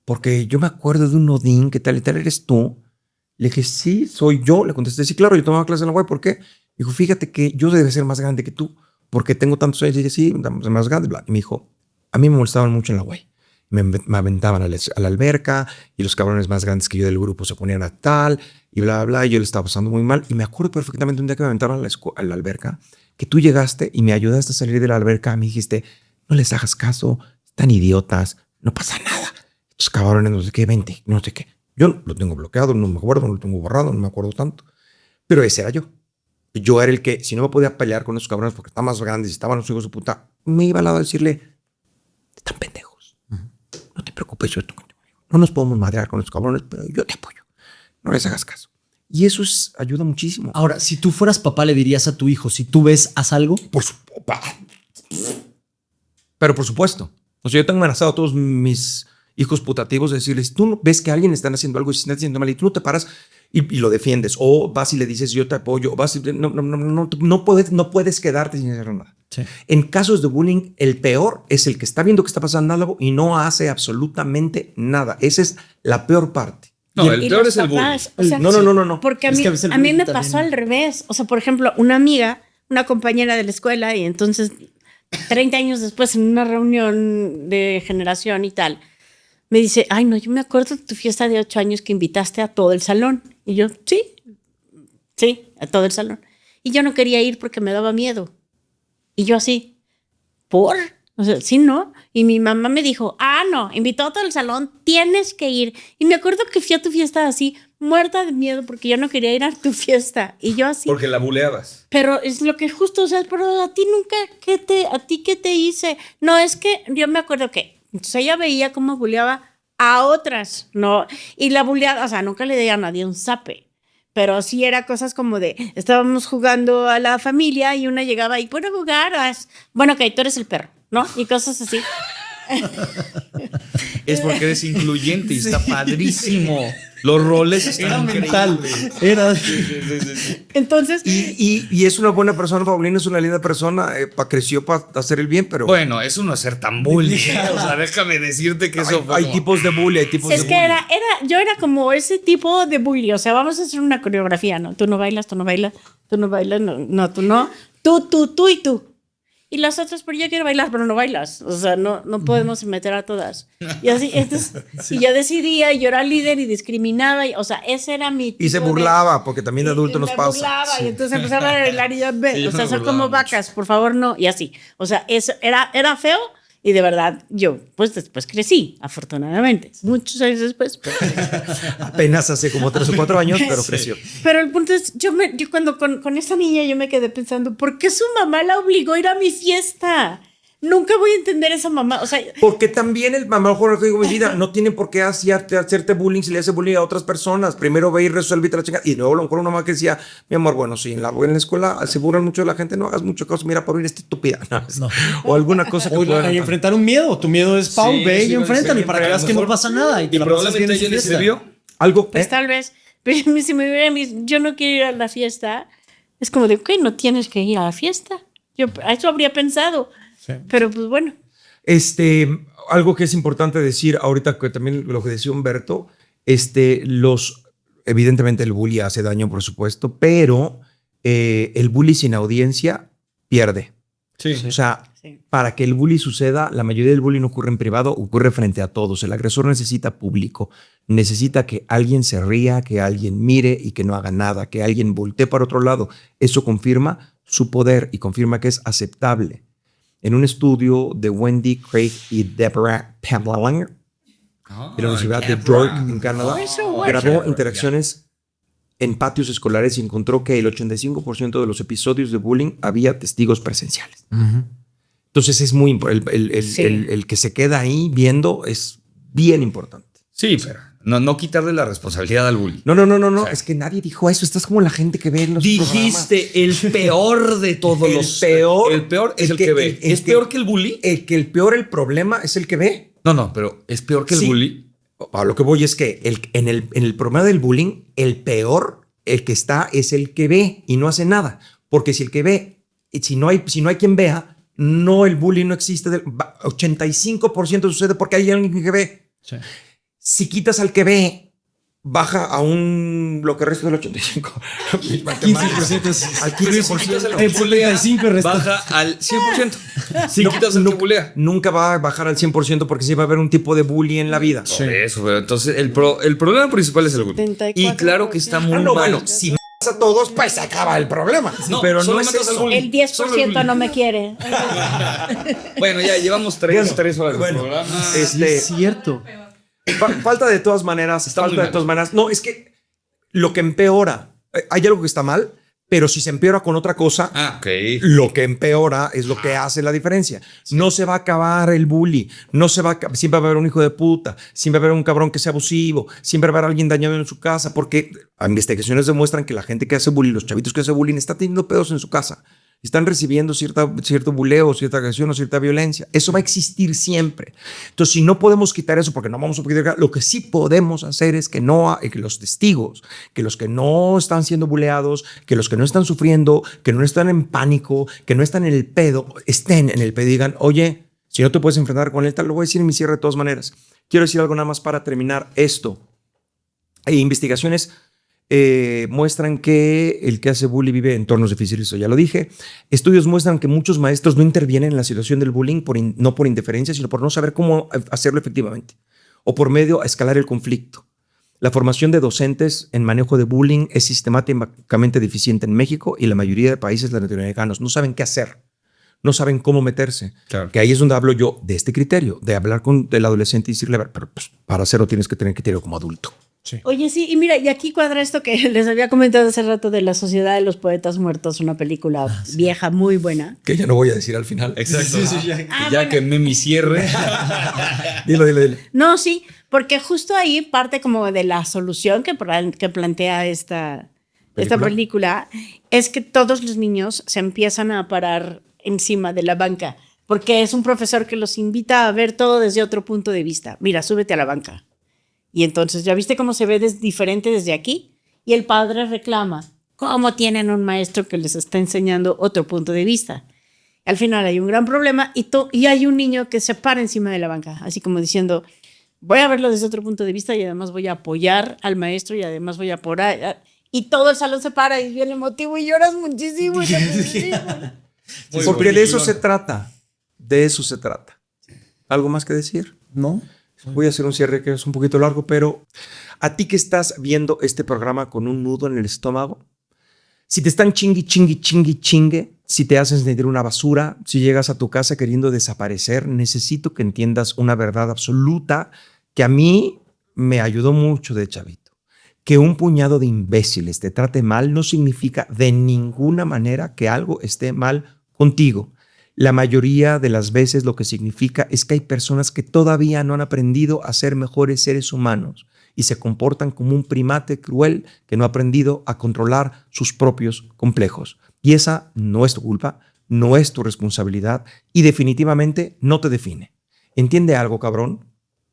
Porque yo me acuerdo de un Odín, ¿qué tal y tal eres tú? Le dije, sí, soy yo. Le contesté, sí, claro, yo tomaba clases en la UAI, ¿por qué? Dijo, fíjate que yo debe ser más grande que tú, porque tengo tantos años. Y dije, sí, más grande. Bla. Y me dijo, a mí me molestaban mucho en la UAI. Me aventaban a la alberca y los cabrones más grandes que yo del grupo se ponían a tal y bla, bla. Y yo le estaba pasando muy mal. Y me acuerdo perfectamente un día que me aventaron a la alberca, que tú llegaste y me ayudaste a salir de la alberca. Me dijiste, no les hagas caso, están idiotas, no pasa nada. Estos cabrones, no sé qué, 20, no sé qué. Yo lo tengo bloqueado, no me acuerdo, no lo tengo borrado, no me acuerdo tanto. Pero ese era yo. Yo era el que, si no me podía pelear con esos cabrones porque estaban más grandes y estaban los hijos de puta, me iba al lado a decirle, están pendejos. No te preocupes, yo estoy contigo. No nos podemos madrear con esos cabrones, pero yo te apoyo. No les hagas caso. Y eso ayuda muchísimo. Ahora, si tú fueras papá, le dirías a tu hijo, si tú ves, haz algo. Pero por supuesto. O sea, yo tengo amenazado a todos mis hijos putativos de decirles, tú ves que alguien está haciendo algo y se está haciendo mal y tú no te paras y lo defiendes. O vas y le dices, yo te apoyo. O vas y, no puedes quedarte sin hacer nada. Sí. En casos de bullying, el peor es el que está viendo que está pasando algo y no hace absolutamente nada. Esa es la peor parte. No, el peor los es el bullying. papás, o sea, No. Porque a Es mí, que a veces el a mí bullying me también- pasó al revés. O sea, por ejemplo, una amiga, una compañera de la escuela, y entonces 30 años después en una reunión de generación y tal, me dice, ay, no, yo me acuerdo de tu fiesta de 8 años que invitaste a todo el salón. Y yo, sí. a todo el salón. Y yo no quería ir porque me daba miedo. Y yo así, ¿por? O sea, sí, ¿no? Y mi mamá me dijo, no, invitó a todo el salón, tienes que ir. Y me acuerdo que fui a tu fiesta así, muerta de miedo, porque yo no quería ir a tu fiesta. Y yo así. Porque la buleabas. Pero es lo que justo, o sea, pero a ti nunca, ¿a ti qué te hice? No, es que yo me acuerdo que, entonces ella veía cómo buleaba a otras, ¿no? Y la buleaba, o sea, nunca le di a nadie un zape. Pero sí era cosas como de, estábamos jugando a la familia y una llegaba y, ¿puedo jugar? Bueno, ok, tú eres el perro, ¿no? Y cosas así. Es porque eres incluyente y está padrísimo. Los roles están mental. increíbles. Era. Entonces, Y es una buena persona, Paulina es una linda persona, creció para hacer el bien, pero Bueno, eso no es ser tan bully. O sea, déjame decirte que eso fue hay como- tipos de bully, hay tipos es de que bully. yo era como ese tipo de bully, o sea, vamos a hacer una coreografía, ¿no? Tú no bailas, tú no bailas, tú no bailas, no, tú no, tú y tú. Y las otras, pero yo quiero bailar, pero no bailas. O sea, no podemos meter a todas. Y así, entonces, y yo decidía, y yo era líder y discriminaba, o sea, ese era mi Y se tipo de- burlaba, porque también de adulto nos me pasa. burlaba, y entonces empezaba a bailar y yo, ve, Sí, yo o sea, me son burlaba como vacas, por favor, no, y así. O sea, eso era feo, y de verdad, yo, pues después crecí, afortunadamente, muchos años después. Pero, Apenas hace como 3 o 4 años, pero creció. pero el punto es, yo cuando con esa niña yo me quedé pensando, ¿por qué su mamá la obligó a ir a mi fiesta? Nunca voy a entender esa mamá, o sea... Porque también a lo mejor lo que digo, mi vida, no tiene por qué hacerte bullying si le hace bullying a otras personas. Primero ve y resuelve la chingada. Y luego a lo mejor una mamá que decía, mi amor, bueno, sí, en la escuela se burlan mucho de la gente, no hagas mucho caso, mira, por ir esta estúpida. No. O alguna cosa que O pueda- enfrentar un miedo. Tu miedo es, Pau, Sí, ve sí, y enfréntalo. Y para que veas que no pasa nada. Y te Y la pasas bien probablemente en su ella le fiesta. sirvió. Algo. Pues tal vez, pero si me hubiera visto, yo no quiero ir a la fiesta, es como de, ok, no tienes que ir a la fiesta. Yo a eso habría pensado, pero pues bueno. Algo que es importante decir ahorita, que también lo que decía Humberto, evidentemente el bully hace daño, por supuesto, pero el bully sin audiencia pierde. Sí. O sea, Sí. para que el bully suceda, la mayoría del bullying no ocurre en privado, ocurre frente a todos. El agresor necesita público, necesita que alguien se ría, que alguien mire y que no haga nada, que alguien voltee para otro lado. Eso confirma su poder y confirma que es aceptable. En un estudio de Wendy Craig y Deborah Pamela de la Universidad de York en Canadá, grabó interacciones en patios escolares y encontró que el 85% de los episodios de bullying había testigos presenciales. Entonces es muy importante. El que se queda ahí viendo es bien importante. Sí, pero no quitarle la responsabilidad al bully. No. Es que nadie dijo eso. Estás como la gente que ve en los programas. Dijiste el peor de todos los. El peor es el que ve. ¿Es peor que el bully? El peor, el problema es el que ve. No, pero ¿es peor que el Sí. bully? A lo que voy es que en el problema del bullying, el peor, el que está, es el que ve y no hace nada. Porque si el que ve, si no hay quien vea, no, el bullying no existe. 85% sucede porque hay alguien que ve. Sí. Si quitas al que ve, baja a lo que resta del 85. 15% es- Al 15%. El bullying de 5 resta. Baja al 100%. Si quitas el que bulea. Nunca va a bajar al 100% porque sí va a haber un tipo de bullying en la vida. Por eso, pero entonces el problema principal es el bullying. 74%. Y claro que está muy mal. Bueno, si matas a todos, pues se acaba el problema. No, pero solo no es matas al eso. bullying. El 10% no me quiere. Bueno, ya llevamos tres horas de Bueno, programa. Sí, es cierto. Falta de todas maneras. Está muy Falta de mal. todas maneras. No, es que lo que empeora, hay algo que está mal, pero si se empeora con otra cosa, Ok. lo que empeora es lo que hace la diferencia. No se va a acabar el bully. Siempre va a haber un hijo de puta. Siempre va a haber un cabrón que sea abusivo. Siempre va a haber alguien dañado en su casa. Porque investigaciones demuestran que la gente que hace bullying, los chavitos que hacen bullying, está teniendo pedos en su casa. Están recibiendo cierto buleo, cierta agresión o cierta violencia. Eso va a existir siempre. Entonces, si no podemos quitar eso porque no vamos a poder, lo que sí podemos hacer es que que los testigos, que los que no están siendo buleados, que los que no están sufriendo, que no están en pánico, que no están en el pedo, estén en el pedo y digan, oye, si no te puedes enfrentar con él, tal, lo voy a decir en mi cierre de todas maneras. Quiero decir algo nada más para terminar esto. Hay investigaciones muestran que el que hace bullying vive en entornos difíciles, eso ya lo dije. Estudios muestran que muchos maestros no intervienen en la situación del bullying no por indiferencia, sino por no saber cómo hacerlo efectivamente o por medio a escalar el conflicto. La formación de docentes en manejo de bullying es sistemáticamente deficiente en México y la mayoría de países latinoamericanos. No saben qué hacer, no saben cómo meterse. Claro. Que ahí es donde hablo yo de este criterio, de hablar con el adolescente y decirle, pero pues, para hacerlo tienes que tener criterio como adulto. Sí. Oye, sí, y mira, y aquí cuadra esto que les había comentado hace rato de La Sociedad de los Poetas Muertos, una película vieja muy buena. Que ya no voy a decir al final. Exacto. ya. Ah, Ya bueno. quemé mi cierre. Dilo. No, sí, porque justo ahí parte como de la solución que plantea esta película es que todos los niños se empiezan a parar encima de la banca, porque es un profesor que los invita a ver todo desde otro punto de vista. Mira, súbete a la banca. Y entonces, ¿ya viste cómo se ve diferente desde aquí? Y el padre reclama, ¿cómo tienen un maestro que les está enseñando otro punto de vista? Al final hay un gran problema y hay un niño que se para encima de la banca, así como diciendo, voy a verlo desde otro punto de vista y además voy a apoyar al maestro y además voy a apoyar. Y todo el salón se para y es bien emotivo y lloras muchísimo. Porque de eso se trata. De eso se trata. ¿Algo más que decir? ¿No? Voy a hacer un cierre que es un poquito largo, pero a ti que estás viendo este programa con un nudo en el estómago, si te están chingue, si te hacen sentir una basura, si llegas a tu casa queriendo desaparecer, necesito que entiendas una verdad absoluta que a mí me ayudó mucho de chavito. Que un puñado de imbéciles te trate mal no significa de ninguna manera que algo esté mal contigo. La mayoría de las veces lo que significa es que hay personas que todavía no han aprendido a ser mejores seres humanos y se comportan como un primate cruel que no ha aprendido a controlar sus propios complejos. Y esa no es tu culpa, no es tu responsabilidad y definitivamente no te define. ¿Entiende algo, cabrón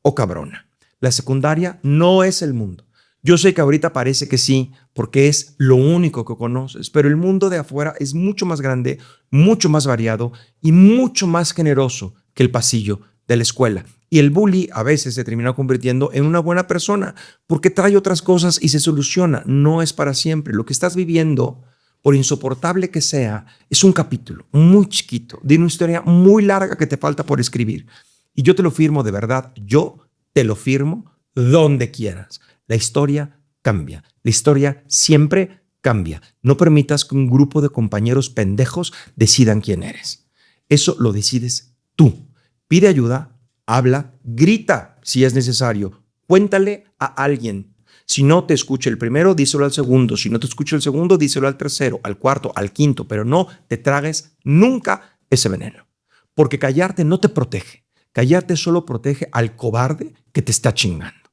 o cabrona? La secundaria no es el mundo. Yo sé que ahorita parece que sí, porque es lo único que conoces, pero el mundo de afuera es mucho más grande, mucho más variado y mucho más generoso que el pasillo de la escuela. Y el bully a veces se termina convirtiendo en una buena persona porque trae otras cosas y se soluciona. No es para siempre. Lo que estás viviendo, por insoportable que sea, es un capítulo muy chiquito de una historia muy larga que te falta por escribir. Y yo te lo firmo de verdad. Yo te lo firmo donde quieras. La historia cambia. La historia siempre cambia. No permitas que un grupo de compañeros pendejos decidan quién eres. Eso lo decides tú. Pide ayuda, habla, grita si es necesario. Cuéntale a alguien. Si no te escucha el primero, díselo al segundo. Si no te escucha el segundo, díselo al tercero, al cuarto, al quinto. Pero no te tragues nunca ese veneno. Porque callarte no te protege. Callarte solo protege al cobarde que te está chingando.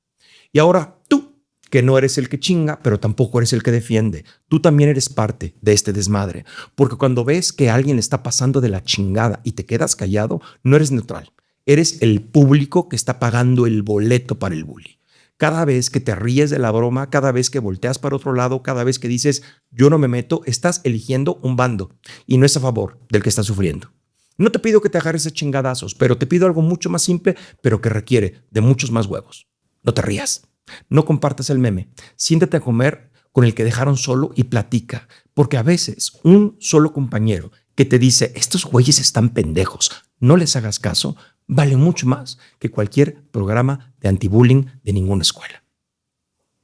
Y ahora tú, que no eres el que chinga, pero tampoco eres el que defiende, tú también eres parte de este desmadre. Porque cuando ves que alguien está pasando de la chingada y te quedas callado, no eres neutral. Eres el público que está pagando el boleto para el bully. Cada vez que te ríes de la broma, cada vez que volteas para otro lado, cada vez que dices yo no me meto, estás eligiendo un bando y no es a favor del que está sufriendo. No te pido que te agarres a chingadazos, pero te pido algo mucho más simple, pero que requiere de muchos más huevos. No te rías, no compartas el meme, siéntate a comer con el que dejaron solo y platica, porque a veces un solo compañero que te dice estos güeyes están pendejos, no les hagas caso, vale mucho más que cualquier programa de anti-bullying de ninguna escuela.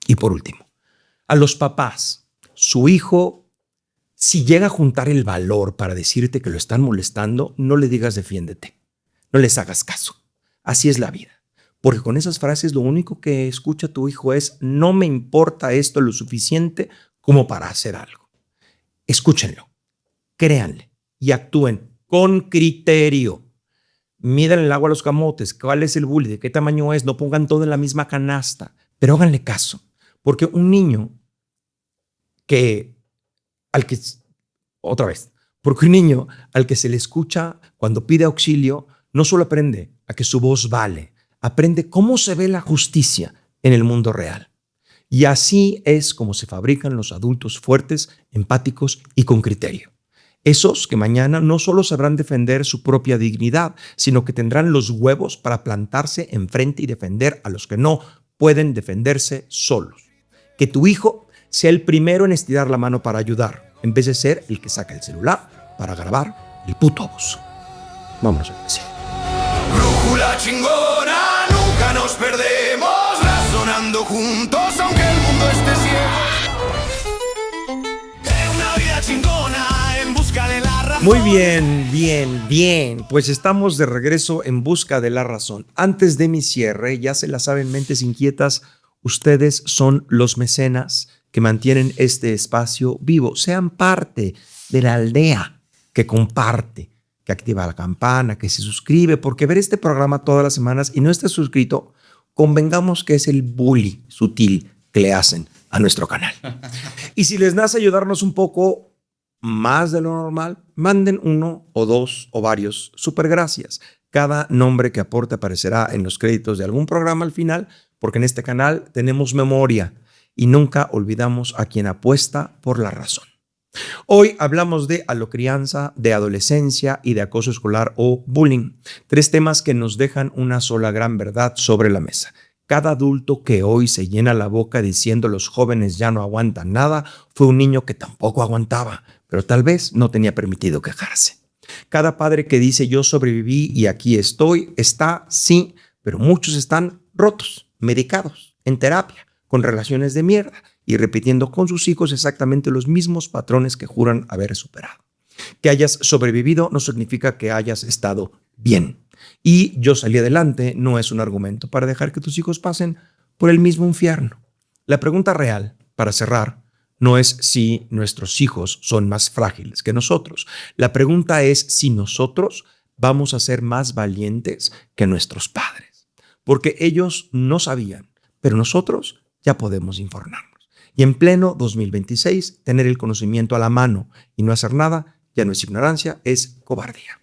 Y por último, a los papás, su hijo, si llega a juntar el valor para decirte que lo están molestando, no le digas defiéndete, no les hagas caso, así es la vida. Porque con esas frases lo único que escucha tu hijo es no me importa esto lo suficiente como para hacer algo. Escúchenlo, créanle y actúen con criterio. Midan el agua a los camotes, cuál es el bully, de qué tamaño es, no pongan todo en la misma canasta, pero háganle caso. Porque un niño porque un niño al que se le escucha cuando pide auxilio no solo aprende a que su voz vale, aprende cómo se ve la justicia en el mundo real. Y así es como se fabrican los adultos fuertes, empáticos y con criterio. Esos que mañana no solo sabrán defender su propia dignidad, sino que tendrán los huevos para plantarse enfrente y defender a los que no pueden defenderse solos. Que tu hijo sea el primero en estirar la mano para ayudar, en vez de ser el que saca el celular para grabar el puto abuso. Vámonos a decir. Brújula chingona, nunca nos perdemos, razonamos razonando juntos, aunque el mundo esté ciego. Es una vida chingona en busca de la razón. Muy bien, bien. Pues estamos de regreso en busca de la razón. Antes de mi cierre, ya se la saben, mentes inquietas, ustedes son los mecenas que mantienen este espacio vivo. Sean parte de la aldea que comparte, que activa la campana, que se suscribe, porque ver este programa todas las semanas y no esté suscrito, convengamos que es el bully sutil que le hacen a nuestro canal. Y si les nace ayudarnos un poco más de lo normal, manden 1 o 2 o varios super gracias. Cada nombre que aporte aparecerá en los créditos de algún programa al final, porque en este canal tenemos memoria y nunca olvidamos a quien apuesta por la razón. Hoy hablamos de alocrianza, de adolescencia y de acoso escolar o bullying. 3 temas que nos dejan una sola gran verdad sobre la mesa. Cada adulto que hoy se llena la boca diciendo los jóvenes ya no aguantan nada fue un niño que tampoco aguantaba, pero tal vez no tenía permitido quejarse. Cada padre que dice yo sobreviví y aquí estoy, está, sí, pero muchos están rotos, medicados, en terapia, con relaciones de mierda y repitiendo con sus hijos exactamente los mismos patrones que juran haber superado. Que hayas sobrevivido no significa que hayas estado bien. Y yo salí adelante no es un argumento para dejar que tus hijos pasen por el mismo infierno. La pregunta real, para cerrar, no es si nuestros hijos son más frágiles que nosotros. La pregunta es si nosotros vamos a ser más valientes que nuestros padres. Porque ellos no sabían, pero nosotros ya podemos informarnos. Y en pleno 2026, tener el conocimiento a la mano y no hacer nada ya no es ignorancia, es cobardía.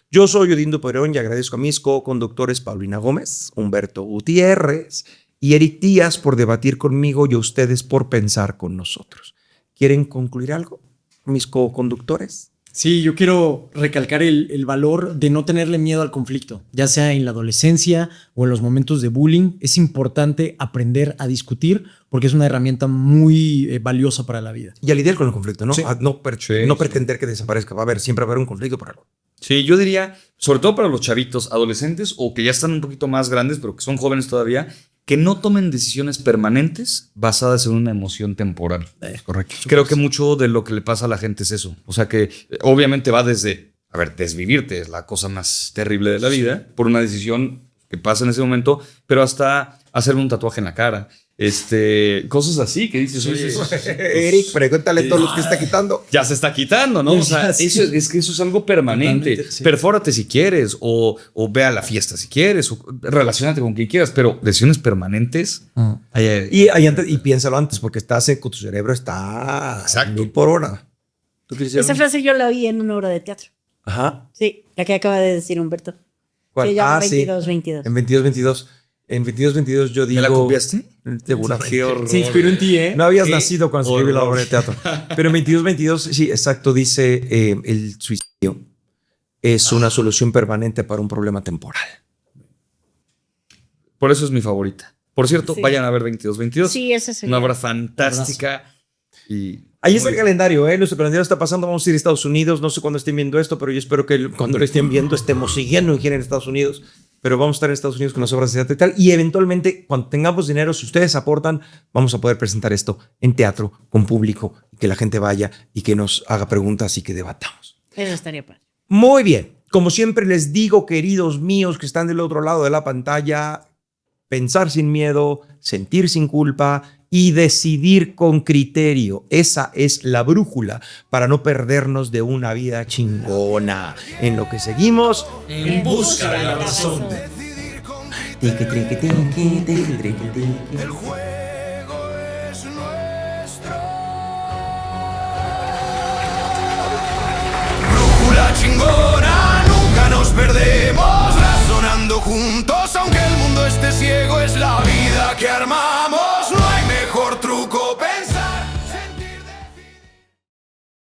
Yo soy Odindo Perón y agradezco a mis co-conductores Paulina Gómez, Humberto Gutiérrez y Eric Díaz por debatir conmigo y a ustedes por pensar con nosotros. ¿Quieren concluir algo, mis co-conductores? Sí, yo quiero recalcar el valor de no tenerle miedo al conflicto, ya sea en la adolescencia o en los momentos de bullying. Es importante aprender a discutir porque es una herramienta muy valiosa para la vida. Y a lidiar con el conflicto, ¿no? Sí. No pretender que desaparezca. Va a haber, siempre va a haber un conflicto por algo. Sí, yo diría, sobre todo para los chavitos, adolescentes o que ya están un poquito más grandes, pero que son jóvenes todavía, que no tomen decisiones permanentes basadas en una emoción temporal. Correcto. Creo que mucho de lo que le pasa a la gente es eso. O sea que obviamente va desde, desvivirte es la cosa más terrible de la vida por una decisión que pasa en ese momento, pero hasta hacerme un tatuaje en la cara. Cosas así que dices, oye, Eric, pregúntale a todos los que está quitando. ya se está quitando, ¿no? O sea, eso es algo permanente. Sí. Perfórate si quieres, o ve a la fiesta si quieres, o relacionate con quien quieras, pero decisiones permanentes. Y piénsalo antes, porque tu cerebro está a 1000 por hora. ¿Tú qué hicieron? Esa frase yo la oí en una obra de teatro. Ajá. Sí, la que acaba de decir Humberto. ¿Cuál? Se llama Sí. 22-22. En 22-22. En 22-22 yo digo... ¿Me la copiaste? Seguramente. Qué horror. Se inspiró en ti, ¿eh? No habías Qué nacido cuando se escribió la horror. obra de teatro. Pero en 22-22, sí, exacto, dice el suicidio es una solución permanente para un problema temporal. Por eso es mi favorita. Por cierto, Sí. vayan a ver 22-22. Sí, ese es el... Una obra fantástica. Y Ahí está el calendario, ¿eh? Nuestro calendario está pasando. Vamos a ir a Estados Unidos. No sé cuándo estén viendo esto, pero yo espero que cuando lo estén viendo estemos siguiendo en gira en Estados Unidos. Pero vamos a estar en Estados Unidos con las obras de teatro y tal. Y eventualmente, cuando tengamos dinero, si ustedes aportan, vamos a poder presentar esto en teatro, con público, y que la gente vaya y que nos haga preguntas y que debatamos. Eso estaría padre. Muy bien. Como siempre les digo, queridos míos que están del otro lado de la pantalla, pensar sin miedo, sentir sin culpa y decidir con criterio. Esa es la brújula para no perdernos de una vida chingona. En lo que seguimos En busca de la razón. Tiqui, triqui, tiqui, tiqui, triqui, tiqui. El juego es nuestro. Brújula chingona, nunca nos perdemos. Razonando juntos, aunque el mundo esté ciego, es la vida que armamos.